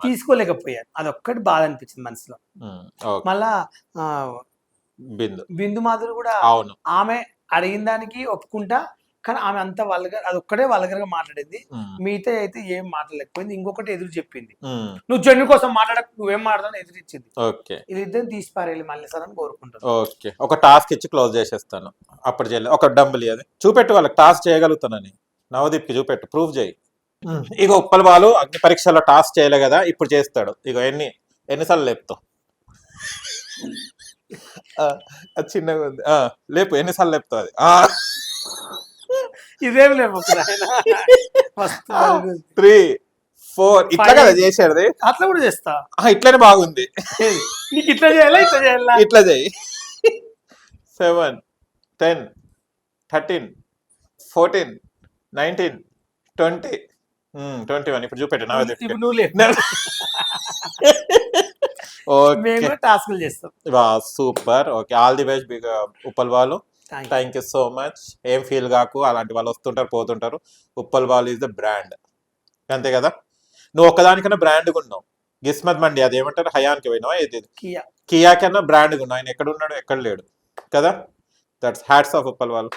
తీసుకోలేకపోయాను. అది ఒక్కటి బాధ అనిపించింది మనసులో. మళ్ళా బిందు మాధురి కూడా ఆమె అడిగిన దానికి ఒప్పుకుంటా, కానీ ఆమె అంత వల్గర్, అది ఒక్కడే వల్గర్ గా మాట్లాడింది. మిగతా అయితే ఏం మాట్లాడలేకపోయింది. ఇంకొకటి ఎదురు చెప్పింది, నువ్వు జన్ను కోసం మాట్లాడక నువ్వేం మాట్లాడని ఎదురిచ్చింది. ఇది ఇద్దరు తీసి పారేయాలి మళ్ళీ సార్ అని కోరుకుంటాను. ఓకే, ఒక టాస్క్ ఇచ్చి క్లోజ్ చేసేస్తాను. అప్పుడు చేయలేదు, ఒక డంబుల్ అది చూపెట్టు, వాళ్ళకి టాస్క్ చేయగలుగుతానని. నవదీప్ కి చూపెట్టు, ప్రూఫ్ చేయి. ఇక ఉప్పల్ బాలు అగ్ని పరీక్షలో టాస్క్ చేయలే కదా, ఇప్పుడు చేస్తాడు. ఇక ఎన్నిసార్లు లేపుతావు? అది చిన్నగా ఉంది, లేపు. ఎన్నిసార్లు లేపుతావు? అది ఇదేం లేవు 3, 4 ఇట్లా కదా చేసేది. అట్లా కూడా చేస్తా, ఇట్లానే బాగుంది. నీకు ఇట్లా చేయాలా, ఇట్లా చేయాలా? ఇట్లా చేయి. 7, 10, 13, 14, 19, 20, 21. ఇప్పుడు చూపెట్టు. ఇప్పుడు నువ్వు లేపు. మేము ఓకే కూడా టాస్క్లు చేస్తాం. Super. Okay, all the best big Uppal Balu. Thank you. Thank you so much. ఏం ఫీల్ కాకు, అలాంటి వాళ్ళు వస్తుంటారు పోతుంటారు. Uppal Bal is the brand, అంతే కదా. నువ్వు ఒక్కదానికన్నా బ్రాండ్గా ఉన్నావు. గిస్మత్ మండి అది ఏమంటారు, హయాన్కి పోయినావా, ఏది కియా కియా కన్నా బ్రాండ్గా ఉన్నావు. ఆయన ఎక్కడ ఉన్నాడు, ఎక్కడ లేడు కదా. That's hats off Uppal Balu.